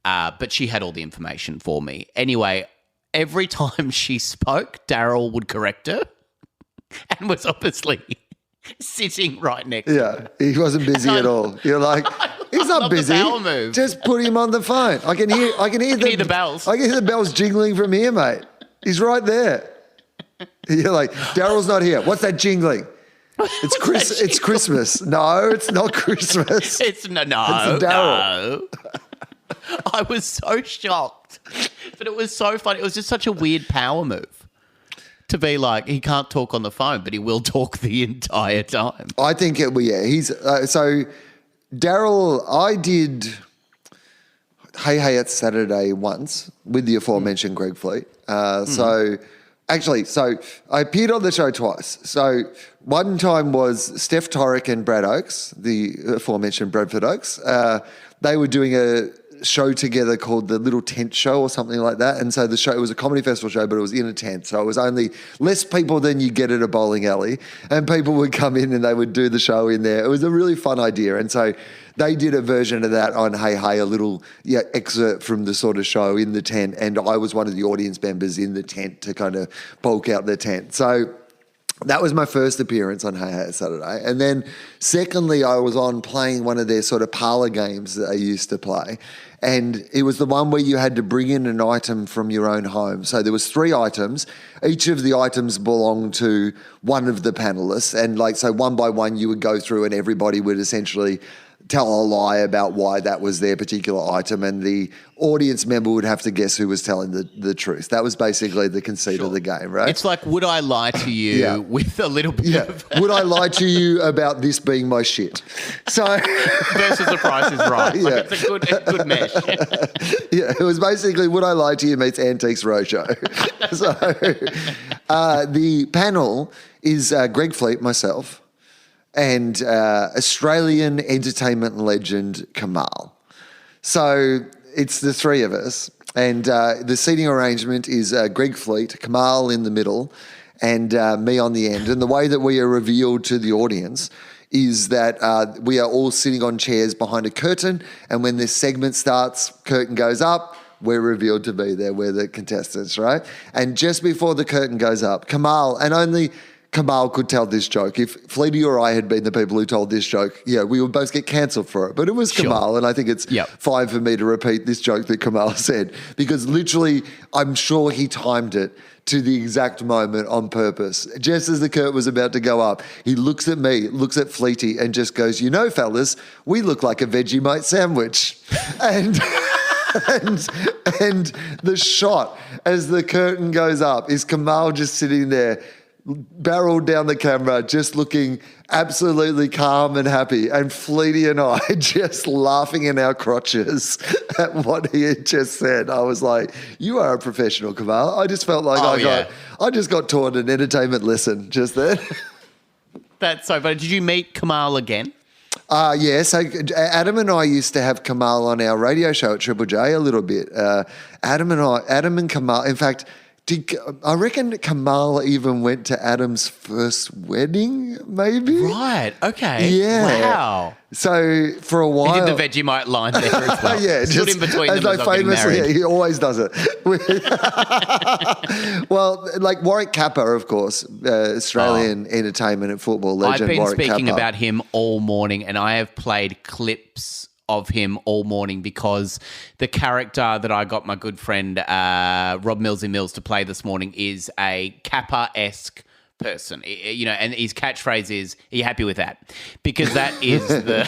But she had all the information for me. Anyway, every time she spoke, Daryl would correct her. And was obviously sitting right next to her. He wasn't busy at all. You're like, he's not busy. The power move. Just put him on the phone. I can hear the bells. I can hear the bells jingling from here, mate. He's right there. You're like, Daryl's not here. What's that jingling? It's Christmas. No, it's not Christmas. It's Daryl. No. I was so shocked. But it was so funny. It was just such a weird power move. To be like, he can't talk on the phone, but he will talk the entire time. I think he's so Daryl. I did Hey Hey It's Saturday once with the aforementioned Greg Fleet. So I appeared on the show twice. So one time was Steph Torrick and Brad Oakes, the aforementioned Bradford Oakes. They were doing a show together called The Little Tent Show or something like that. And so the show, it was a comedy festival show, but it was in a tent. So it was only less people than you get at a bowling alley. And people would come in and they would do the show in there. It was a really fun idea. And so they did a version of that on Hey Hey, a little excerpt from the sort of show in the tent. And I was one of the audience members in the tent to kind of bulk out the tent. So That was my first appearance on Hey Hey Saturday. And then secondly, I was on playing one of their sort of parlour games that they used to play. And it was the one where you had to bring in an item from your own home. So there was 3 items. Each of the items belonged to one of the panellists. And so one by one you would go through and everybody would essentially tell a lie about why that was their particular item, and the audience member would have to guess who was telling the truth. That was basically the conceit of the game, right? It's like, would I lie to you with a little bit of... Would I lie to you about this being my shit? So versus the Price is Right. Yeah. It's a good mesh. Yeah, it was basically Would I Lie to You meets Antiques Roadshow. So the panel is Greg Fleet, myself, and Australian entertainment legend Kamahl. So it's the 3 of us, and the seating arrangement is Greg Fleet, Kamahl in the middle, and me on the end. And the way that we are revealed to the audience is that we are all sitting on chairs behind a curtain, and when this segment starts, curtain goes up, we're revealed to be there. We're the contestants, right? And just before the curtain goes up, Kamahl, and only Kamahl could tell this joke. If Fleety or I had been the people who told this joke, we would both get cancelled for it. But it was Kamahl, and I think it's fine for me to repeat this joke that Kamahl said, because literally I'm sure he timed it to the exact moment on purpose. Just as the curtain was about to go up, he looks at me, looks at Fleety, and just goes, fellas, we look like a Vegemite sandwich. And... and the shot as the curtain goes up is Kamahl just sitting there, barreled down the camera, just looking absolutely calm and happy, and Fleety and I just laughing in our crotches at what he had just said. I was like, you are a professional, Kamahl. I just felt like I just got taught an entertainment lesson just then. That's so funny. Did you meet Kamahl again? Yeah, so Adam and I used to have Kamahl on our radio show at Triple J a little bit. Adam and Kamahl, in fact, I reckon Kamahl even went to Adam's first wedding, maybe? Right, okay. Yeah. Wow. So for a while... He did the Vegemite line there as well. Yeah, stood in between them as famously, he always does it. Well, like Warwick Capper, of course, Australian entertainment and football legend. I've been speaking Capper. about him all morning, and I have played clips of him all morning because the character that I got my good friend Rob Millsy Mills to play this morning is a Kappa-esque person, and his catchphrase is, "Are you happy with that?" Because that is the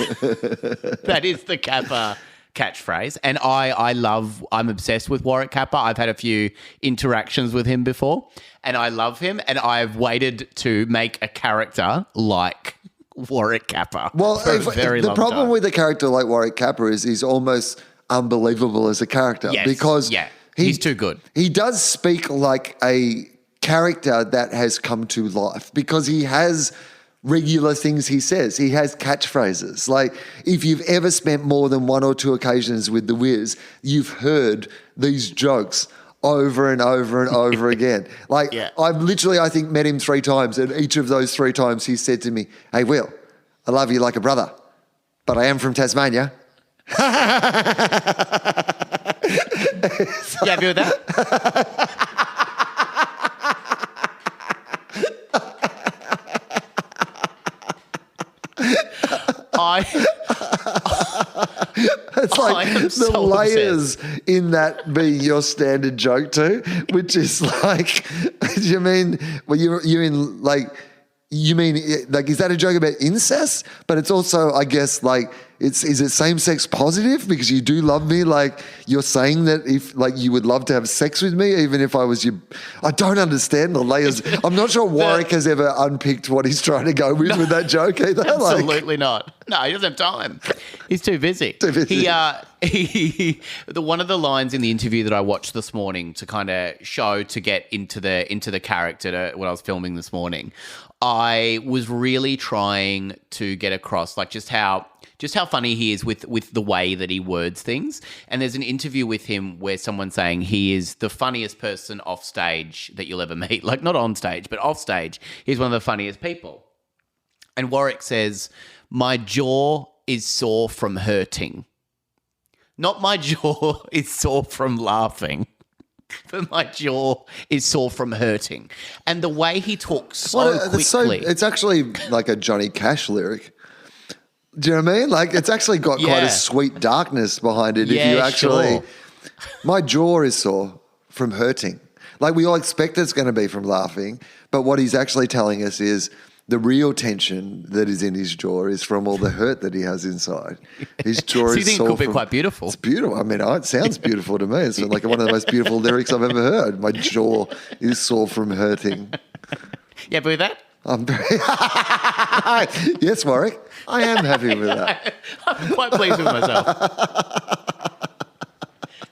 Kappa catchphrase, and I'm obsessed with Warwick Capper. I've had a few interactions with him before, and I love him, and I've waited to make a character like Warwick Capper. Well, for a very the long problem time. with a character like Warwick Capper is he's almost unbelievable as a character because he's too good. He does speak like a character that has come to life because he has regular things he says. He has catchphrases. Like if you've ever spent more than 1 or 2 occasions with the Wiz, you've heard these jokes over and over and over again. Like I've literally, I think, met him 3 times, and each of those 3 times he said to me, "Hey, Will, I love you like a brother, but I am from Tasmania." You happy with that? It's like the layers in that being your standard joke too, which is like, you mean, well, you mean is that a joke about incest? But it's also, I guess, like, is it same-sex positive? Because you do love me, like you're saying that if like you would love to have sex with me, even if I was you. I don't understand the layers. I'm not sure Warwick has ever unpicked what he's trying to go with that joke either. Absolutely not. No, he doesn't have time. He's too busy. One of the lines in the interview that I watched this morning to kind of show to get into the character when I was filming this morning, I was really trying to get across like just how funny he is with the way that he words things. And there's an interview with him where someone's saying he is the funniest person off stage that you'll ever meet. Like not on stage, but off stage. He's one of the funniest people. And Warwick says, "My jaw is sore from hurting. Not my jaw is sore from laughing." but my jaw is sore from hurting. And the way he talks so quickly. It's actually like a Johnny Cash lyric. Do you know what I mean? Like, it's actually got quite a sweet darkness behind it. Yeah, if you actually, sure. My jaw is sore from hurting. Like, we all expect it's going to be from laughing, but what he's actually telling us is the real tension that is in his jaw is from all the hurt that he has inside. His jaw so you is think sore. it could be quite beautiful? It's beautiful. I mean, it sounds beautiful to me. It's like one of the most beautiful lyrics I've ever heard. My jaw is sore from hurting. Yeah, but with that? I'm very yes, Warwick. I am happy with that. I'm quite pleased with myself.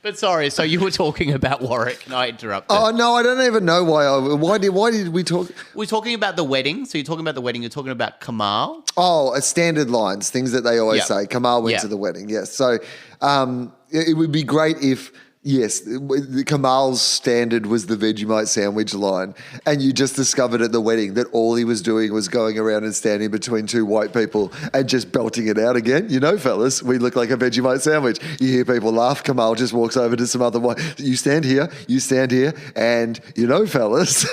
But sorry, so you were talking about Warwick and I interrupted. Oh, no, I don't even know why. Why did we talk? We're talking about the wedding. So you're talking about the wedding. You're talking about Kamahl. Oh, standard lines, things that they always say. Kamahl went to the wedding, yes. So it would be great if, yes, Kamahl's standard was the Vegemite sandwich line, and you just discovered at the wedding that all he was doing was going around and standing between two white people and just belting it out again. You know, fellas, we look like a Vegemite sandwich. You hear people laugh. Kamahl just walks over to some other white. You stand here, and you know, fellas.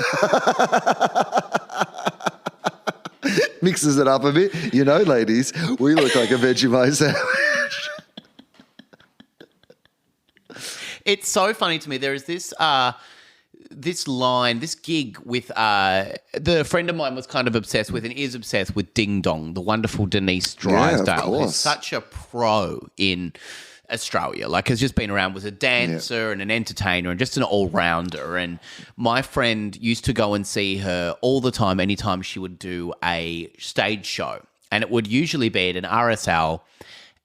Mixes it up a bit. You know, ladies, we look like a Vegemite sandwich. It's so funny to me. There is this line, this gig with the friend of mine was kind of obsessed with and is obsessed with Ding Dong, the wonderful Denise Drysdale, who's such a pro in Australia. Like, has just been around, was a dancer and an entertainer and just an all-rounder. And my friend used to go and see her all the time, anytime she would do a stage show. And it would usually be at an RSL,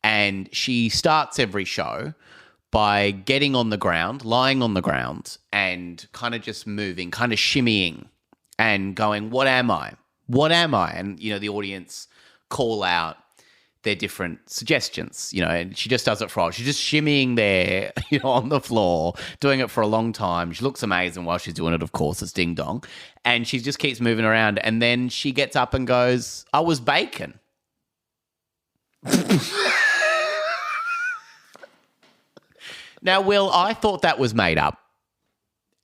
and she starts every show by getting on the ground, lying on the ground, and kind of just moving, kind of shimmying and going, what am I? What am I? And, you know, the audience call out their different suggestions, you know, and she just does it for all. She's just shimmying there, you know, on the floor, doing it for a long time. She looks amazing while she's doing it, of course, it's Ding Dong. And she just keeps moving around. And then she gets up and goes, I was bacon. Now, Will, I thought that was made up.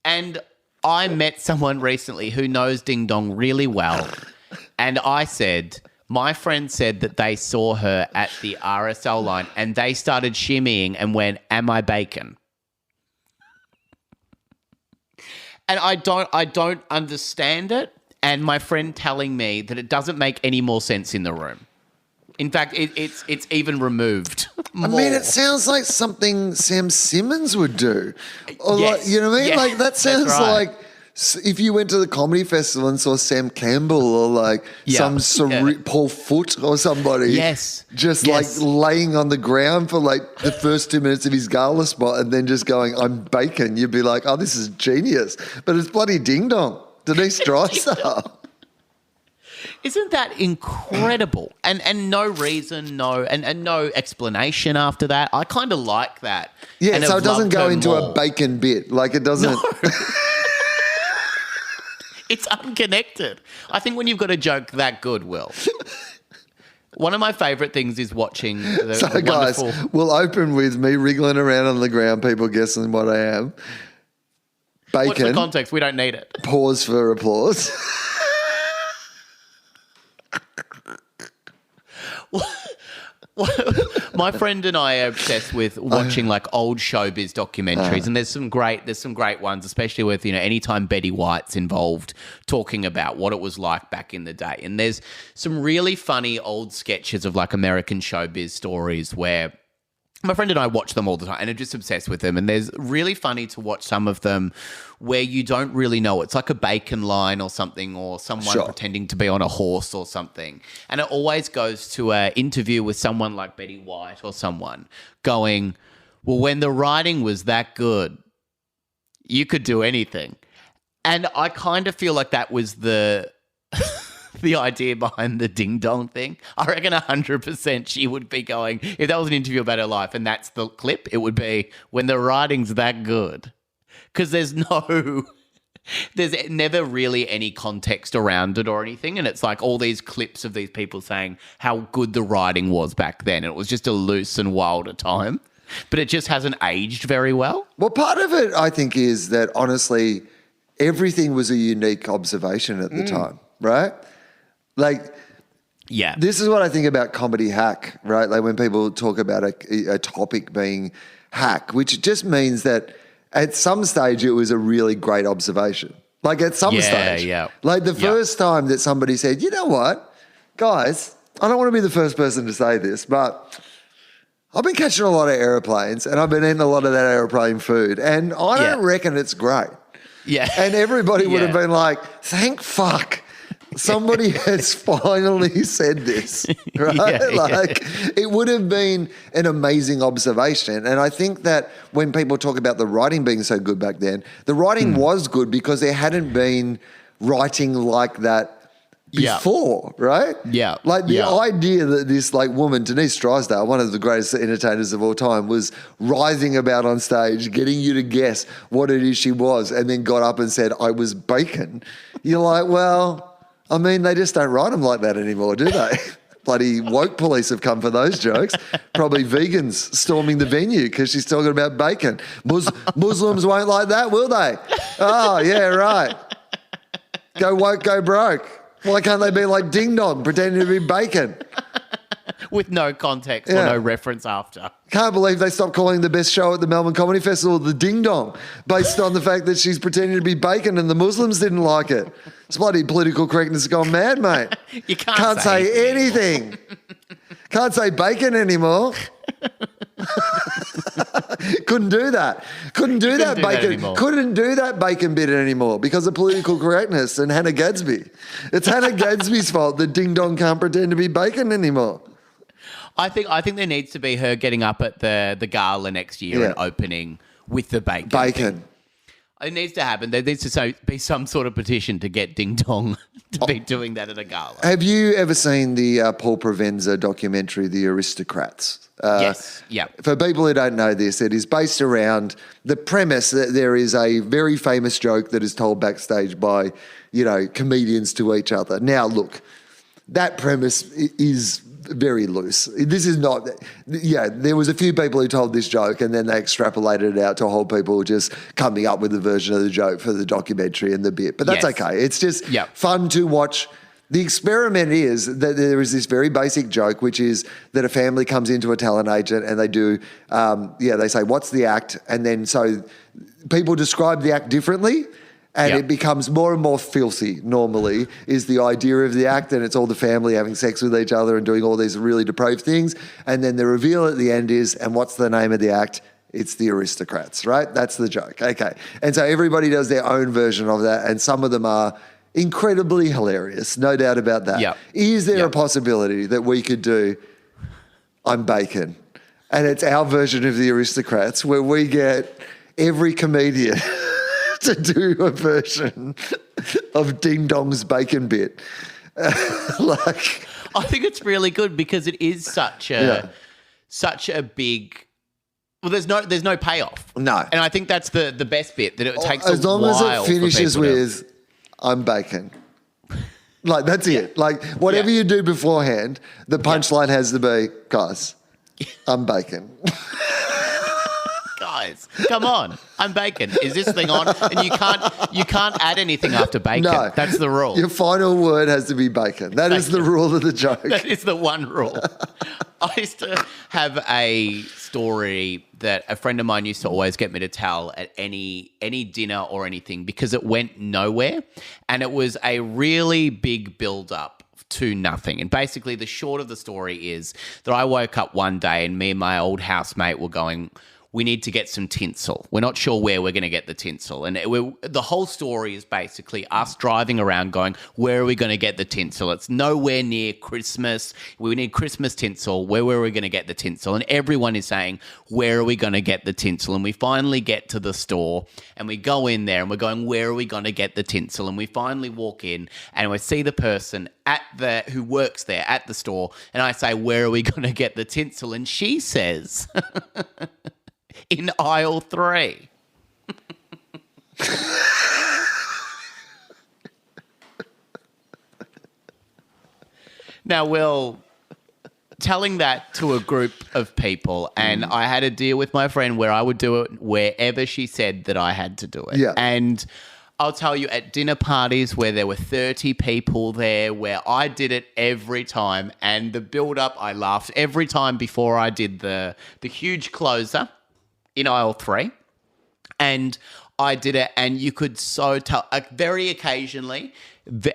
And I met someone recently who knows Ding Dong really well. And I said, my friend said that they saw her at the RSL line and they started shimmying and went, am I bacon? And I don't understand it. And my friend telling me that it doesn't make any more sense in the room. In fact, it's even removed more. I mean, it sounds like something Sam Simmons would do. Or yes. like, you know what I mean? Yeah, like, that sounds right. like if you went to the comedy festival and saw Sam Campbell or like Paul Foote or somebody. Yes. Just like laying on the ground for like the first 2 minutes of his gala spot and then just going, I'm bacon. You'd be like, oh, this is genius. But it's bloody Ding Dong. Denise Drysdale. Isn't that incredible? And no reason, no explanation after that. I kind of like that. Yeah, and so have it doesn't loved go her into more. a bacon bit. Like, it doesn't. No. It's unconnected. I think when you've got a joke that good, Will. One of my favourite things is watching the guys, wonderful... we'll open with me wriggling around on the ground, people guessing what I am. Bacon. What's the context? We don't need it. Pause for applause. My friend and I are obsessed with watching like old showbiz documentaries, and there's some great ones, especially with, you know, anytime Betty White's involved, talking about what it was like back in the day. And there's some really funny old sketches of like American showbiz stories where my friend and I watch them all the time and are just obsessed with them. And there's really funny to watch some of them where you don't really know. It's like a bacon line or something, or someone pretending to be on a horse or something. And it always goes to an interview with someone like Betty White or someone going, well, when the writing was that good, you could do anything. And I kind of feel like that was the idea behind the Ding Dong thing. I reckon 100% she would be going, if that was an interview about her life and that's the clip, it would be when the writing's that good. Because there's never really any context around it or anything. And it's like all these clips of these people saying how good the writing was back then. And it was just a loose and wilder time. But it just hasn't aged very well. Well, part of it, I think, is that honestly, everything was a unique observation at the time, right? Like, Yeah. this is what I think about comedy hack, right? Like when people talk about a topic being hack, which just means that at some stage it was a really great observation. Like at some stage. Yeah. Like the first time that somebody said, you know what, guys, I don't want to be the first person to say this, but I've been catching a lot of airplanes and I've been eating a lot of that airplane food and I don't reckon it's great. Yeah. And everybody would have been like, thank fuck. Somebody has finally said this, right? It would have been an amazing observation. And I think that when people talk about the writing being so good back then, the writing was good because there hadn't been writing like that before, right? Yeah. Like the idea that this like woman, Denise Drysdale, one of the greatest entertainers of all time, was writhing about on stage, getting you to guess what it is she was, and then got up and said, I was bacon. You're like, well, I mean, they just don't write them like that anymore, do they? Bloody woke police have come for those jokes. Probably vegans storming the venue because she's talking about bacon. Muslims won't like that, will they? Oh, yeah, right. Go woke, go broke. Why can't they be like Ding Dong, pretending to be bacon? With no context or no reference after. Can't believe they stopped calling the best show at the Melbourne Comedy Festival the Ding Dong, based on the fact that she's pretending to be bacon and the Muslims didn't like it. It's bloody political correctness has gone mad, mate. You can't say anything. Can't say bacon anymore. Couldn't do that. Couldn't do that bacon bit anymore because of political correctness and Hannah Gadsby. It's Hannah Gadsby's fault that Ding Dong can't pretend to be bacon anymore. I think there needs to be her getting up at the gala next year and opening with the bacon. Bacon. It needs to happen. There needs to be some sort of petition to get Ding Dong to be doing that at a gala. Have you ever seen the Paul Provenza documentary, The Aristocrats? Yes. Yeah. For people who don't know this, it is based around the premise that there is a very famous joke that is told backstage by, comedians to each other. Now, look, that premise is very loose. This is not, there was a few people who told this joke and then they extrapolated it out to a whole people just coming up with a version of the joke for the documentary and the bit. But that's okay. It's just fun to watch. The experiment is that there is this very basic joke, which is that a family comes into a talent agent and they do, they say, what's the act? And then so people describe the act differently. And it becomes more and more filthy, normally, is the idea of the act. And it's all the family having sex with each other and doing all these really depraved things. And then the reveal at the end is, and what's the name of the act? It's The Aristocrats, right? That's the joke. Okay. And so everybody does their own version of that. And some of them are incredibly hilarious, no doubt about that. Yep. Is there a possibility that we could do I'm Bacon? And it's our version of The Aristocrats where we get every comedian to do a version of Ding Dong's bacon bit. I think it's really good because it is such a big. Well, there's no payoff. No, and I think that's the best bit, that it takes as long as it finishes with I'm bacon. Like that's it. Like whatever you do beforehand, the punchline has to be, guys, I'm bacon. Guys, come on. I'm bacon. Is this thing on? And you can't add anything after bacon. No. That's the rule. Your final word has to be bacon. That is the rule of the joke. That is the one rule. I used to have a story that a friend of mine used to always get me to tell at any dinner or anything because it went nowhere. And it was a really big build-up to nothing. And basically the short of the story is that I woke up one day and me and my old housemate were going, we need to get some tinsel. We're not sure where we're going to get the tinsel. And the whole story is basically us driving around going, where are we going to get the tinsel? It's nowhere near Christmas. We need Christmas tinsel. Where are we going to get the tinsel? And everyone is saying, where are we going to get the tinsel? And we finally get to the store and we go in there and we're going, where are we going to get the tinsel? And we finally walk in and we see the person who works there at the store. And I say, where are we going to get the tinsel? And she says... in aisle 3. Now, Will, telling that to a group of people, and I had a deal with my friend where I would do it wherever she said that I had to do it. Yeah. And I'll tell you, at dinner parties where there were 30 people there, where I did it every time, and the build-up, I laughed every time before I did the huge closer in aisle 3, and I did it, and you could so tell, very occasionally, there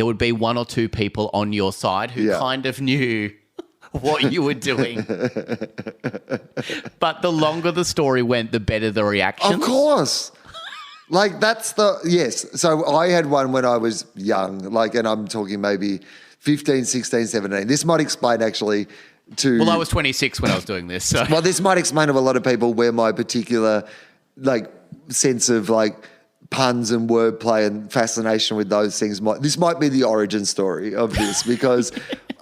would be one or two people on your side who kind of knew what you were doing. But the longer the story went, the better the reactions. Of course. Like yes. So I had one when I was young, and I'm talking maybe 15, 16, 17. This might explain actually to... Well, I was 26 when I was doing this. So. Well, this might explain to a lot of people where my particular sense of puns and wordplay and fascination with those things this might be the origin story of this, because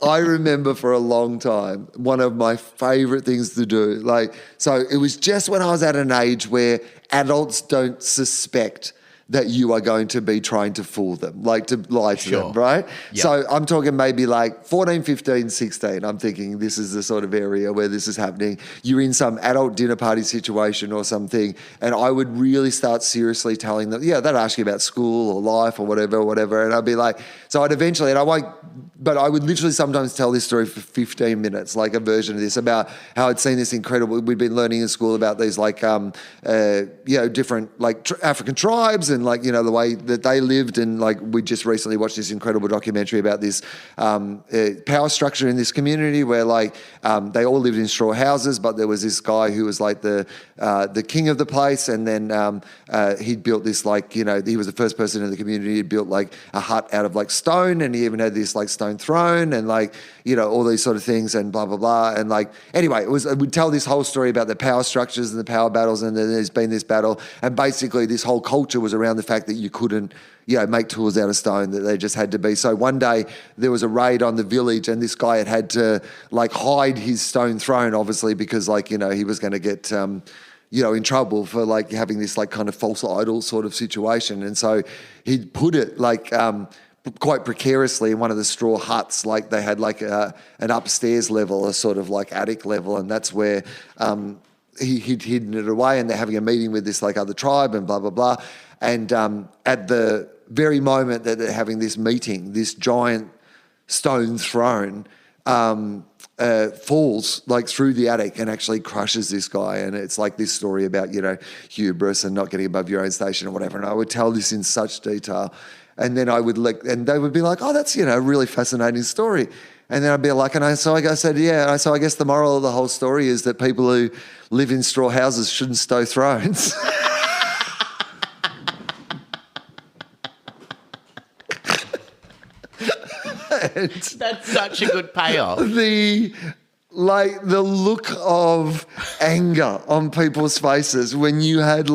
I remember for a long time one of my favorite things to do. So it was just when I was at an age where adults don't suspect that you are going to be trying to fool them, to lie to them, right? Yep. So I'm talking maybe 14, 15, 16. I'm thinking this is the sort of area where this is happening. You're in some adult dinner party situation or something, and I would really start seriously telling them, they'd ask you about school or life or whatever. And I'd be so I'd eventually, and I won't, but I would literally sometimes tell this story for 15 minutes, a version of this, about how I'd seen this incredible, we'd been learning in school about these different African tribes and the way that they lived, and we just recently watched this incredible documentary about this power structure in this community where they all lived in straw houses, but there was this guy who was the king of the place, and then he'd built this he was the first person in the community. He'd built a hut out of stone, and he even had this stone throne and all these sort of things and blah blah blah, and anyway, we'd tell this whole story about the power structures and the power battles, and then there's been this battle, and basically this whole culture was around the fact that you couldn't make tools out of stone, that they just had to be. So one day there was a raid on the village, and this guy had to hide his stone throne, obviously, because he was going to get in trouble for having this kind of false idol sort of situation. And so he'd put it quite precariously in one of the straw huts. They had an upstairs level, a sort of attic level, and that's where he'd hidden it away, and they're having a meeting with this other tribe and blah blah blah. And at the very moment that they're having this meeting, this giant stone throne falls through the attic and actually crushes this guy. And it's this story about hubris and not getting above your own station or whatever. And I would tell this in such detail, and then I would and they would be oh, that's a really fascinating story. And then I'd be so I said, yeah. So I guess the moral of the whole story is that people who live in straw houses shouldn't stow thrones. That's such a good payoff. The look of anger on people's faces when you had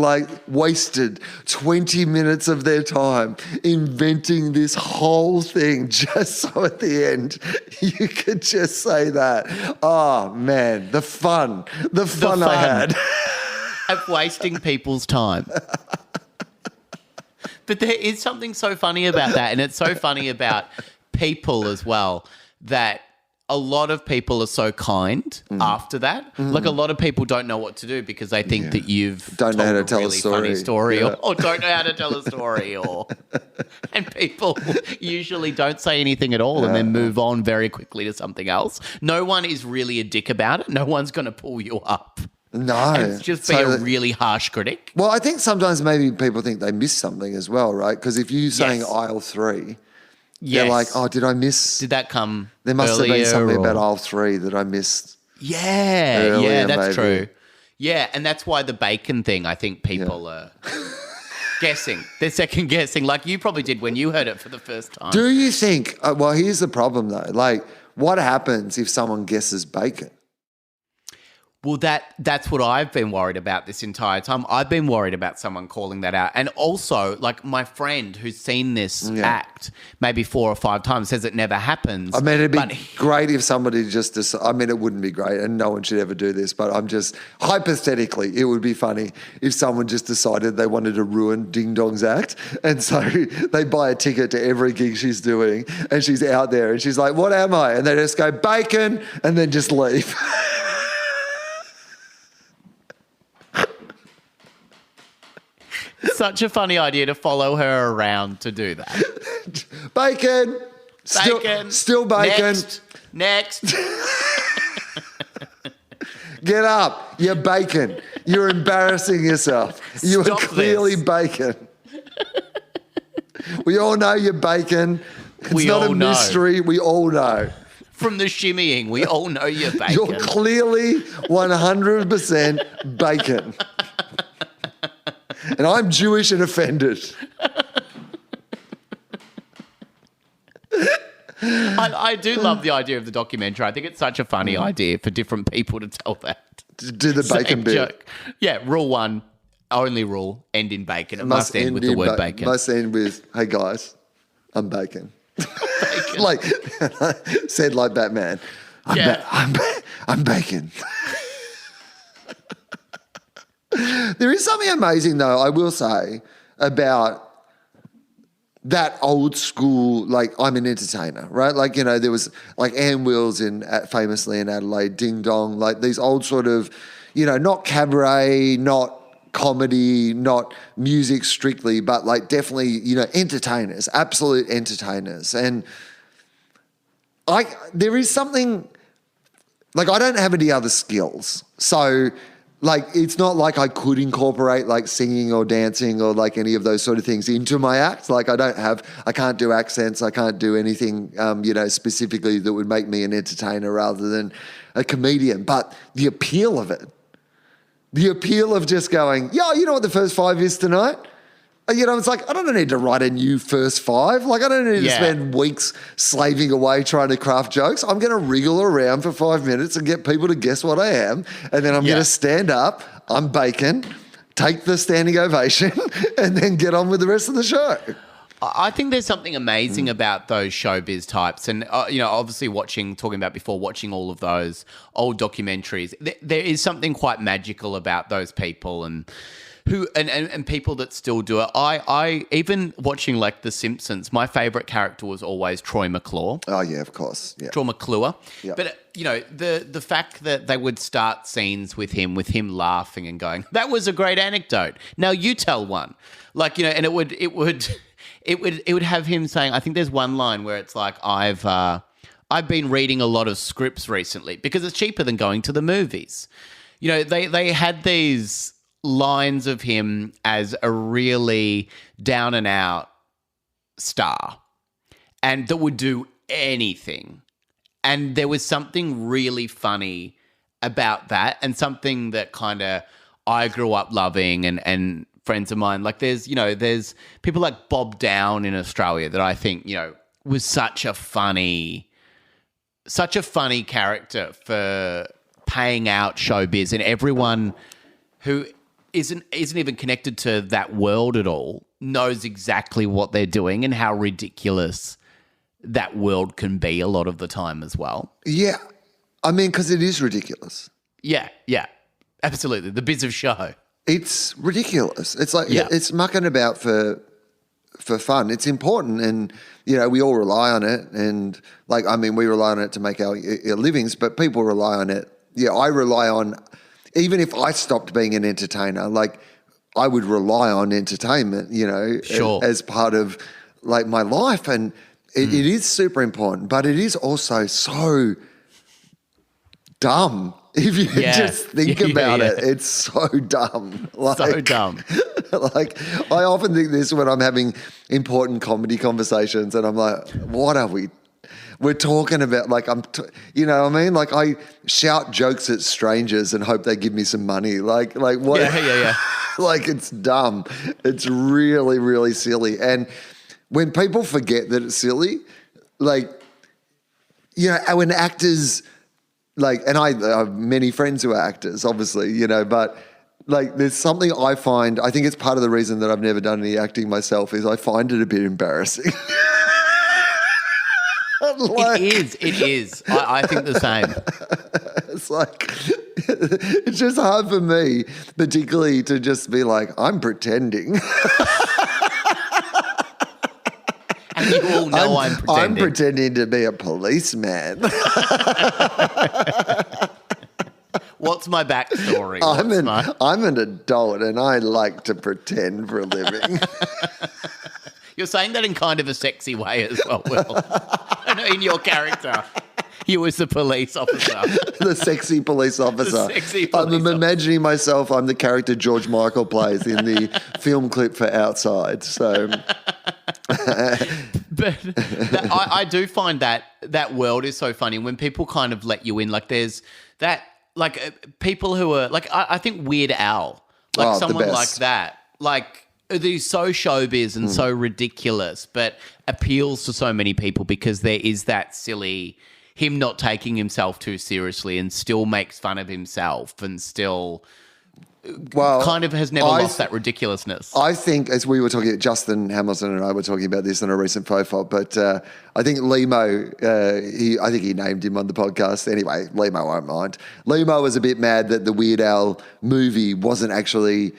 wasted 20 minutes of their time inventing this whole thing just so at the end you could just say that. Oh man, the fun I had. Of wasting people's time. But there is something so funny about that, and it's so funny about people as well, that a lot of people are so kind after that. A lot of people don't know what to do because they think that you've don't know how to tell really a story, funny story or don't know how to tell a story, and people usually don't say anything at all and then move on very quickly to something else. No one is really a dick about it. No one's going to pull you up. No. And just be a really harsh critic. Well, I think sometimes maybe people think they miss something as well, right? Because if you're saying aisle 3... Yes. They're oh, did I miss? Did that come There must have been something or... about aisle 3 that I missed. Yeah, that's true. Yeah, and that's why the bacon thing, I think people are guessing. They're second guessing, like you probably did when you heard it for the first time. Do you think, well, here's the problem though. What happens if someone guesses bacon? Well, that's what I've been worried about this entire time. I've been worried about someone calling that out. And also, like, my friend who's seen this act maybe 4 or 5 times says it never happens. I mean, it'd be great if somebody just I mean, it wouldn't be great and no one should ever do this, but I'm just, hypothetically, it would be funny if someone just decided they wanted to ruin Ding Dong's act. And so they buy a ticket to every gig she's doing and she's out there and she's like, what am I? And they just go, bacon, and then just leave. Such a funny idea to follow her around to do that. Bacon. Still bacon. Next. Get up. You're bacon. You're embarrassing yourself. You are clearly bacon. We all know you're bacon. It's not a mystery. We all know. From the shimmying, we all know you're bacon. You're clearly 100% bacon. And I'm Jewish and offended. I do love the idea of the documentary. I think it's such a funny idea for different people to tell that. Do the bacon bit. Joke. Yeah, rule 1, only rule, end in bacon. It must end with the word bacon. Must end with, hey guys, I'm bacon. Bacon. Like, said like Batman. I'm bacon. There is something amazing, though, I will say, about that old school, like, I'm an entertainer, right? Like, you know, there was like Ann Wills famously in Adelaide, Ding Dong, like these old sort of, you know, not cabaret, not comedy, not music strictly, but like definitely, you know, entertainers, absolute entertainers. And there is something, like, I don't have any other skills. So, like, it's not like I could incorporate like singing or dancing or like any of those sort of things into my act. Like, I can't do accents. I can't do anything, you know, specifically that would make me an entertainer rather than a comedian. But the appeal of it, the appeal of just going, yeah, you know what the first 5 is tonight? You know, it's like, I don't need to write a new first 5. Like, I don't need to spend weeks slaving away trying to craft jokes. I'm going to wriggle around for 5 minutes and get people to guess what I am. And then I'm going to stand up, I'm bacon, take the standing ovation, and then get on with the rest of the show. I think there's something amazing about those showbiz types. And, you know, obviously watching all of those old documentaries, there is something quite magical about those people and people that still do it. I even watching like The Simpsons, my favourite character was always Troy McClure. Oh yeah, of course. Yeah. Troy McClure. Yeah. But you know, the fact that they would start scenes with him laughing and going, "That was a great anecdote. Now you tell one." Like, you know, and it would have him saying, I think there's one line where it's like, I've been reading a lot of scripts recently because it's cheaper than going to the movies. You know, they had these lines of him as a really down and out star and that would do anything. And there was something really funny about that and something that kind of I grew up loving and friends of mine. Like there's people like Bob Down in Australia that I think, you know, was such a funny character for paying out showbiz, and everyone who isn't even connected to that world at all knows exactly what they're doing and how ridiculous that world can be a lot of the time as well. Yeah. I mean, because it is ridiculous. Yeah, absolutely. The biz of show. It's ridiculous. It's like it's mucking about for fun. It's important, and you know we all rely on it. And like, I mean, we rely on it to make our livings, but people rely on it. Yeah, I rely on. Even if I stopped being an entertainer, like I would rely on entertainment, you know, as part of like my life. And it is super important, but it is also so dumb. If you just think about it, it's so dumb. Like, so dumb. Like, I often think this when I'm having important comedy conversations and I'm like, what are we're talking about, like, you know what I mean? Like, I shout jokes at strangers and hope they give me some money. Like what? Yeah. Like, it's dumb. It's really, really silly. And when people forget that it's silly, like, you know, when actors like, and I have many friends who are actors, obviously, you know, but like there's something I find, I think it's part of the reason that I've never done any acting myself is I find it a bit embarrassing. Like, it is. I think the same. It's like, it's just hard for me, particularly to just be like, I'm pretending. And you all know I'm pretending. I'm pretending to be a policeman. What's my backstory? I'm an adult and I like to pretend for a living. You're saying that in kind of a sexy way as well, Will. In your character. You as the police officer. The sexy police officer. I'm imagining myself, I'm the character George Michael plays in the film clip for Outside. So... But I do find that world is so funny when people kind of let you in. Like there's that, like people who are like, I think Weird Al, like someone like that, like he's so showbiz and so ridiculous, but appeals to so many people because there is that silly, him not taking himself too seriously and still makes fun of himself and still... kind of has never lost that ridiculousness. I think, as we were talking, Justin Hamilton and I were talking about this in a recent FOFOP, but I think Limo, I think he named him on the podcast. Anyway, Limo won't mind. Limo was a bit mad that the Weird Al movie wasn't actually,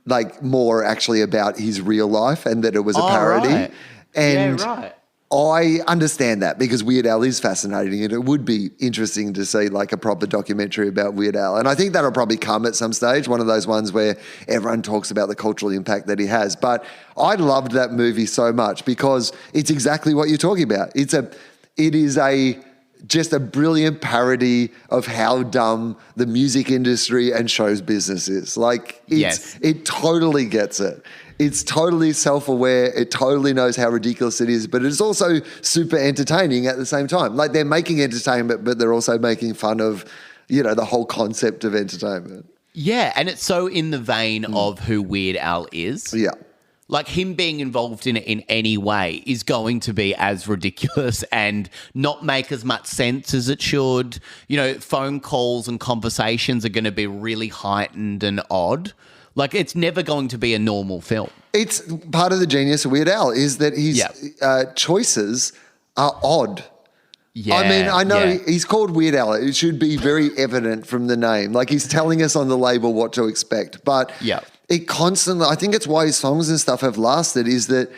like, more actually about his real life and that it was a parody. Right. And yeah, right. I understand that because Weird Al is fascinating and it would be interesting to see like a proper documentary about Weird Al. And I think that'll probably come at some stage, one of those ones where everyone talks about the cultural impact that he has. But I loved that movie so much because it's exactly what you're talking about. It is just a brilliant parody of how dumb the music industry and shows business is. Like, it totally gets it. It's totally self-aware. It totally knows how ridiculous it is, but it's also super entertaining at the same time. Like they're making entertainment, but they're also making fun of, you know, the whole concept of entertainment. Yeah, and it's so in the vein of who Weird Al is. Yeah. Like him being involved in it in any way is going to be as ridiculous and not make as much sense as it should. You know, phone calls and conversations are going to be really heightened and odd. Like, it's never going to be a normal film. It's part of the genius of Weird Al is that his choices are odd. Yeah, I mean, I know he's called Weird Al. It should be very evident from the name. Like, he's telling us on the label what to expect. But it constantly, I think it's why his songs and stuff have lasted, is that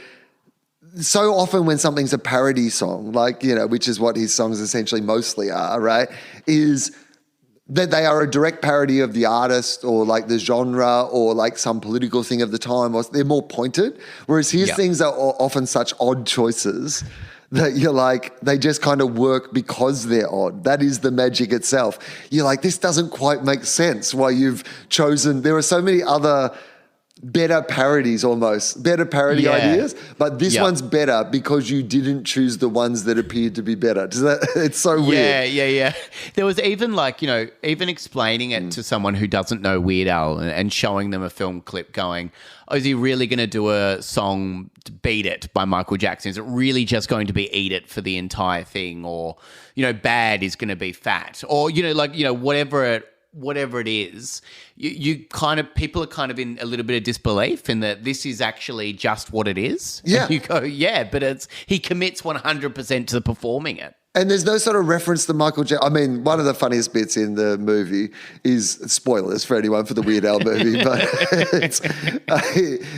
so often when something's a parody song, like, you know, which is what his songs essentially mostly are, right, is that they are a direct parody of the artist or like the genre or like some political thing of the time, or they're more pointed. Whereas his things are often such odd choices that you're like, they just kind of work because they're odd. That is the magic itself. You're like, this doesn't quite make sense why you've chosen. There are so many other better parodies almost, better parody ideas, but this one's better because you didn't choose the ones that appeared to be better. It's so weird. Yeah. There was even like, you know, even explaining it to someone who doesn't know Weird Al and showing them a film clip going, oh, is he really going to do a song, Beat It by Michael Jackson? Is it really just going to be Eat It for the entire thing? Or, you know, Bad is going to be Fat? Or, you know, like, you know, whatever it is, you kind of, people are kind of in a little bit of disbelief in that this is actually just what it is. Yeah. And you go, but he commits 100% to performing it. And there's no sort of reference to Michael Jackson. I mean, one of the funniest bits in the movie is, spoilers for anyone for the Weird Al movie, but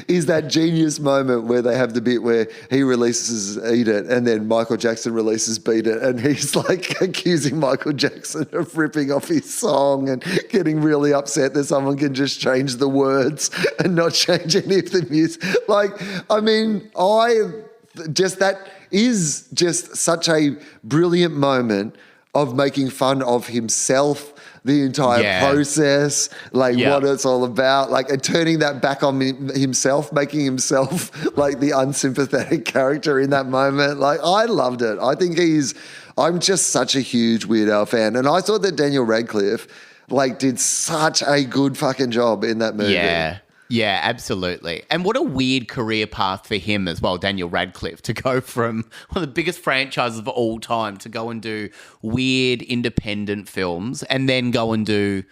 is that genius moment where they have the bit where he releases Eat It and then Michael Jackson releases Beat It, and he's like accusing Michael Jackson of ripping off his song and getting really upset that someone can just change the words and not change any of the music. Like, I mean, that is just such a brilliant moment of making fun of himself, the entire process, like what it's all about, like, and turning that back on himself, making himself like the unsympathetic character in that moment. Like, I loved it. I'm just such a huge Weird Al fan. And I thought that Daniel Radcliffe like did such a good fucking job in that movie. Yeah, absolutely. And what a weird career path for him as well, Daniel Radcliffe, to go from one of the biggest franchises of all time to go and do weird independent films and then go and do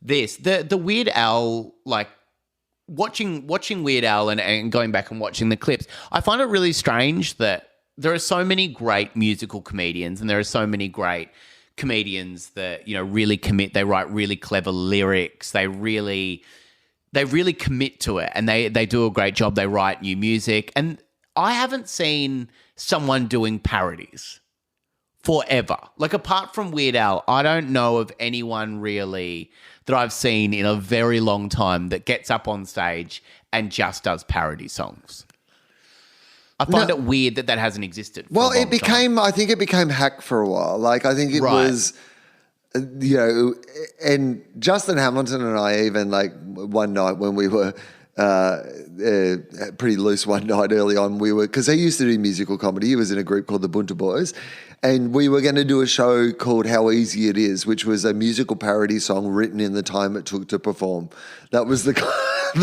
this. The Weird Al, like, watching Weird Al and going back and watching the clips, I find it really strange that there are so many great musical comedians and there are so many great comedians that, really commit. They write really clever lyrics. They really commit to it and they do a great job. They write new music. And I haven't seen someone doing parodies forever. Like, apart from Weird Al, I don't know of anyone really that I've seen in a very long time that gets up on stage and just does parody songs. I find it weird that hasn't existed. Well, I think it became hack for a while. Like, I think it was, and Justin Hamilton and I even, like, one night when we were pretty loose one night early on, because he used to do musical comedy. He was in a group called the Bunta Boys. And we were going to do a show called How Easy It Is, which was a musical parody song written in the time it took to perform. That was the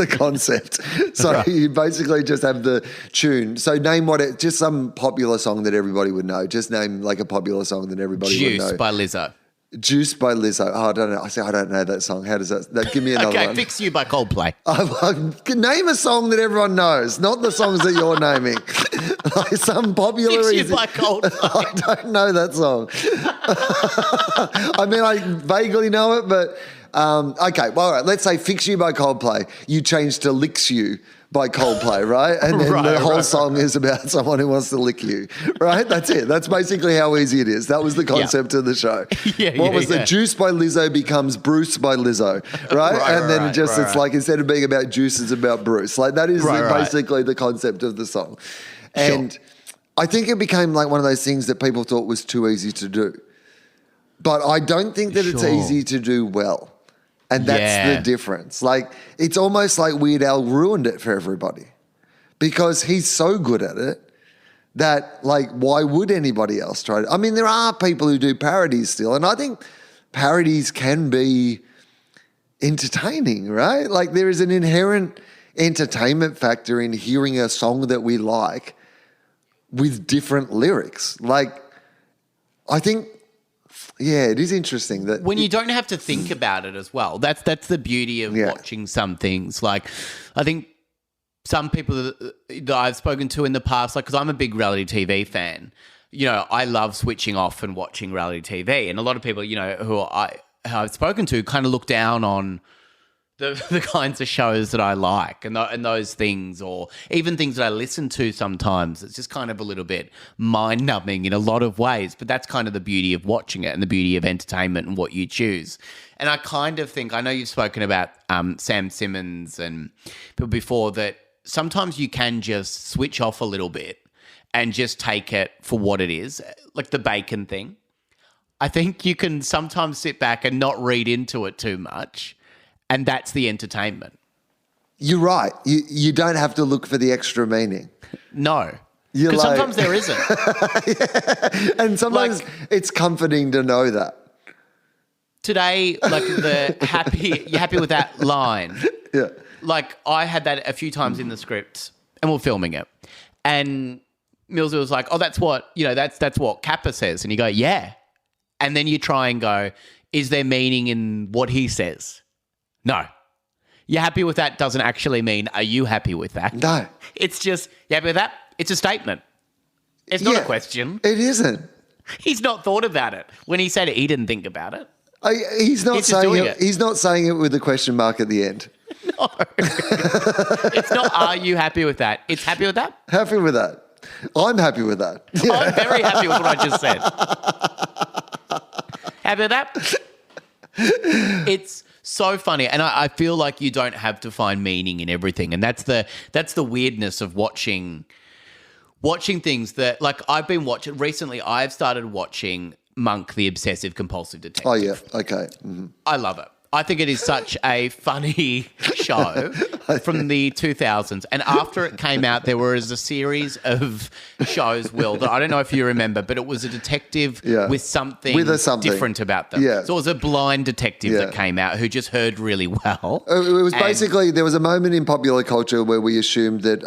concept. So you basically just have the tune. So name just some popular song that everybody would know. Just name like a popular song that everybody would know. Juice by Lizzo. Juice by Lizzo. Oh, I don't know. I don't know that song. How does that? Give me another one. Okay, Fix You by Coldplay. Name a song that everyone knows, not the songs that you're naming. Like some popular. Fix You by Coldplay. I don't know that song. I mean, I vaguely know it, but okay. Well, all right. Let's say Fix You by Coldplay. You change to Licks You by Coldplay, right? And then the whole song is about someone who wants to lick you, right? That's it. That's basically how easy it is. That was the concept of the show. What was the Juice by Lizzo becomes Bruce by Lizzo, right? And then it's like, instead of being about Juice, it's about Bruce. Like, that is basically the concept of the song. And I think it became like one of those things that people thought was too easy to do. But I don't think that it's easy to do well. And that's the difference. Like, it's almost like Weird Al ruined it for everybody because he's so good at it that, like, why would anybody else try to? I mean, there are people who do parodies still, and I think parodies can be entertaining, right? Like, there is an inherent entertainment factor in hearing a song that we like with different lyrics. Like, I think... Yeah, it is interesting that when you don't have to think about it as well. That's the beauty of watching some things. Like, I think some people that I've spoken to in the past, like, because I'm a big reality TV fan, I love switching off and watching reality TV. And a lot of people, who I've spoken to kind of look down on the kinds of shows that I like and those things, or even things that I listen to sometimes. It's just kind of a little bit mind-numbing in a lot of ways, but that's kind of the beauty of watching it and the beauty of entertainment and what you choose. And I kind of think, I know you've spoken about Sam Simmons and people before, that sometimes you can just switch off a little bit and just take it for what it is, like the bacon thing. I think you can sometimes sit back and not read into it too much. And that's the entertainment. You're right. You don't have to look for the extra meaning. No. Because sometimes there isn't. And sometimes it's comforting to know that. Today, like, you're happy with that line. Yeah. Like, I had that a few times in the script and we're filming it. And Millsy was like, oh, that's what Kappa says. And you go, yeah. And then you try and go, is there meaning in what he says? No. You're happy with that doesn't actually mean, are you happy with that? No. It's just, you happy with that? It's a statement. It's not a question. It isn't. He's not thought about it. When he said it, he didn't think about it. He's not saying it with a question mark at the end. No. It's not, are you happy with that? It's happy with that? Happy with that. I'm happy with that. Yeah. I'm very happy with what I just said. Happy with that? It's so funny, and I feel like you don't have to find meaning in everything, and that's the weirdness of watching things that, like, I've been watching recently. I've started watching Monk, the Obsessive Compulsive Detective. Oh yeah, okay. Mm-hmm. I love it. I think it is such a funny show from the 2000s. And after it came out, there was a series of shows, Will, that I don't know if you remember, but it was a detective with something different about them. Yeah. So it was a blind detective that came out who just heard really well. It was basically, there was a moment in popular culture where we assumed that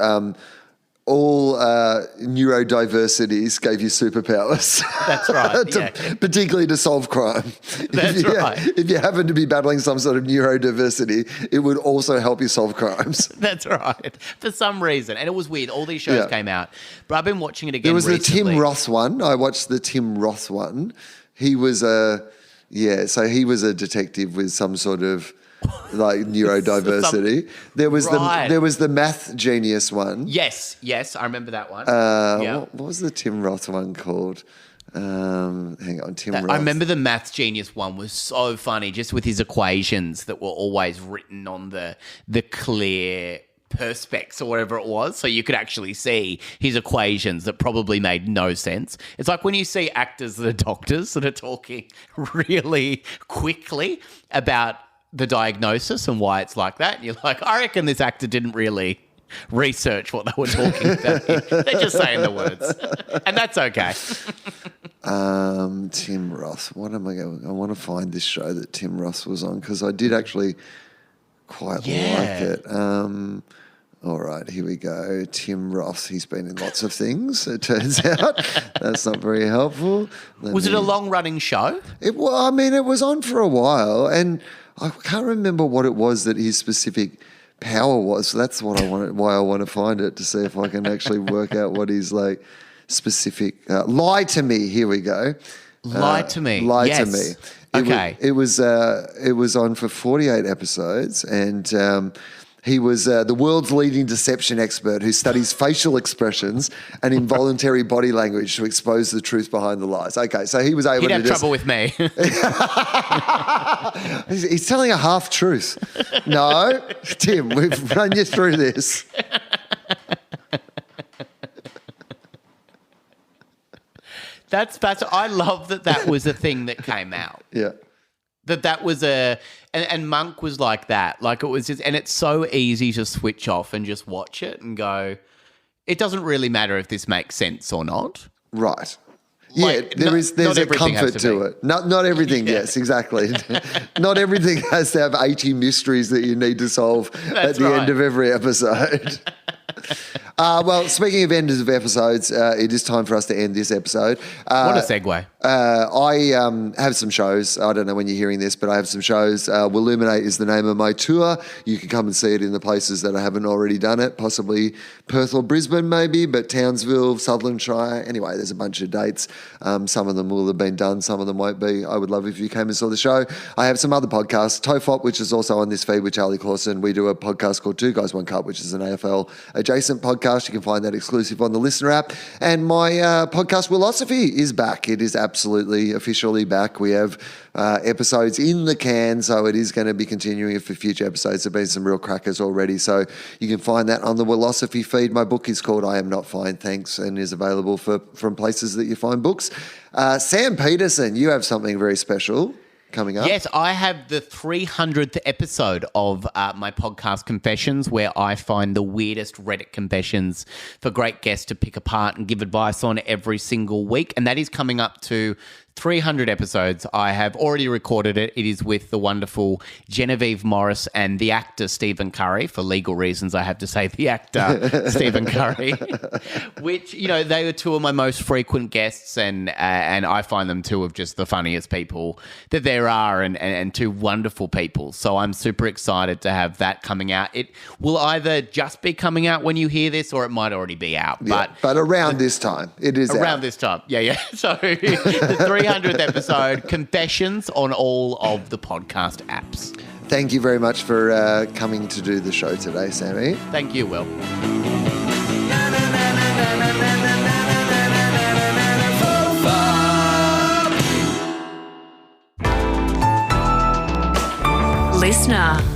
all neurodiversities gave you superpowers. That's right. Particularly to solve crime. That's right. If you happen to be battling some sort of neurodiversity, it would also help you solve crimes. That's right. For some reason. And it was weird. All these shows came out. But I've been watching it again There was recently. the Tim Roth one. I watched the Tim Roth one. He was so he was a detective with some sort of like neurodiversity. There was the math genius one. Yes, I remember that one. What was the Tim Roth one called? Hang on, Tim Roth. I remember the maths genius one was so funny, just with his equations that were always written on the clear perspex or whatever it was, so you could actually see his equations that probably made no sense. It's like when you see actors that are doctors that are talking really quickly about the diagnosis and why it's like that. And you're like, I reckon this actor didn't really research what they were talking about. They're just saying the words. And that's okay. Tim Roth. What am I going? I want to find this show that Tim Roth was on because I did actually quite like it. All right, here we go. Tim Roth. He's been in lots of things, it turns out. That's not very helpful. Was it a long-running show? It was on for a while, and I can't remember what it was that his specific power was. So that's what I wanted. Why I want to find it, to see if I can actually work out what his like specific. Lie to me. Here we go. Lie to me. Lie to me. It was on for 48 episodes, and he was the world's leading deception expert who studies facial expressions and involuntary body language to expose the truth behind the lies. Okay, so he was able He'd to have trouble with me. He's telling a half truth. No, Tim, we've run you through this. That's I love that was a thing that came out. Yeah. That was and Monk was like that. Like it was just, and it's so easy to switch off and just watch it and go, it doesn't really matter if this makes sense or not. Right. Like, yeah, there's a comfort to it. Not everything, yes, exactly. Not everything has to have 80 mysteries that you need to solve at the end of every episode. Well, speaking of ends of episodes, it is time for us to end this episode. What a segue. I have some shows. I don't know when you're hearing this, but I have some shows. Willuminate is the name of my tour. You can come and see it in the places that I haven't already done it, possibly Perth or Brisbane maybe, but Townsville, Sutherland Shire. Anyway, there's a bunch of dates. Some of them will have been done. Some of them won't be. I would love if you came and saw the show. I have some other podcasts. TOFOP, which is also on this feed with Charlie Clausen. We do a podcast called Two Guys, One Cup, which is an AFL adjacent podcast. You can find that exclusive on the Listener app. And my podcast, Willosophy, is back. It is absolutely officially back. We have episodes in the can, so it is going to be continuing for future episodes. There have been some real crackers already, so you can find that on the Willosophy feed. My book is called I Am Not Fine, Thanks, and is available from places that you find books. Sam Peterson, you have something very special coming up. Yes, I have the 300th episode of my podcast Confessions, where I find the weirdest Reddit confessions for great guests to pick apart and give advice on every single week. And that is coming up to 300 episodes. I have already recorded it. It is with the wonderful Genevieve Morris and the actor Stephen Curry. For legal reasons, I have to say the actor Stephen Curry, which, you know, they were two of my most frequent guests, and I find them two of just the funniest people that there are, and two wonderful people. So I'm super excited to have that coming out. It will either just be coming out when you hear this, or it might already be out. Yeah, but around this time, it is around out. This time. Yeah. So the 300th episode, Confessions, on all of the podcast apps. Thank you very much for coming to do the show today, Sammy. Thank you, Will. Listener.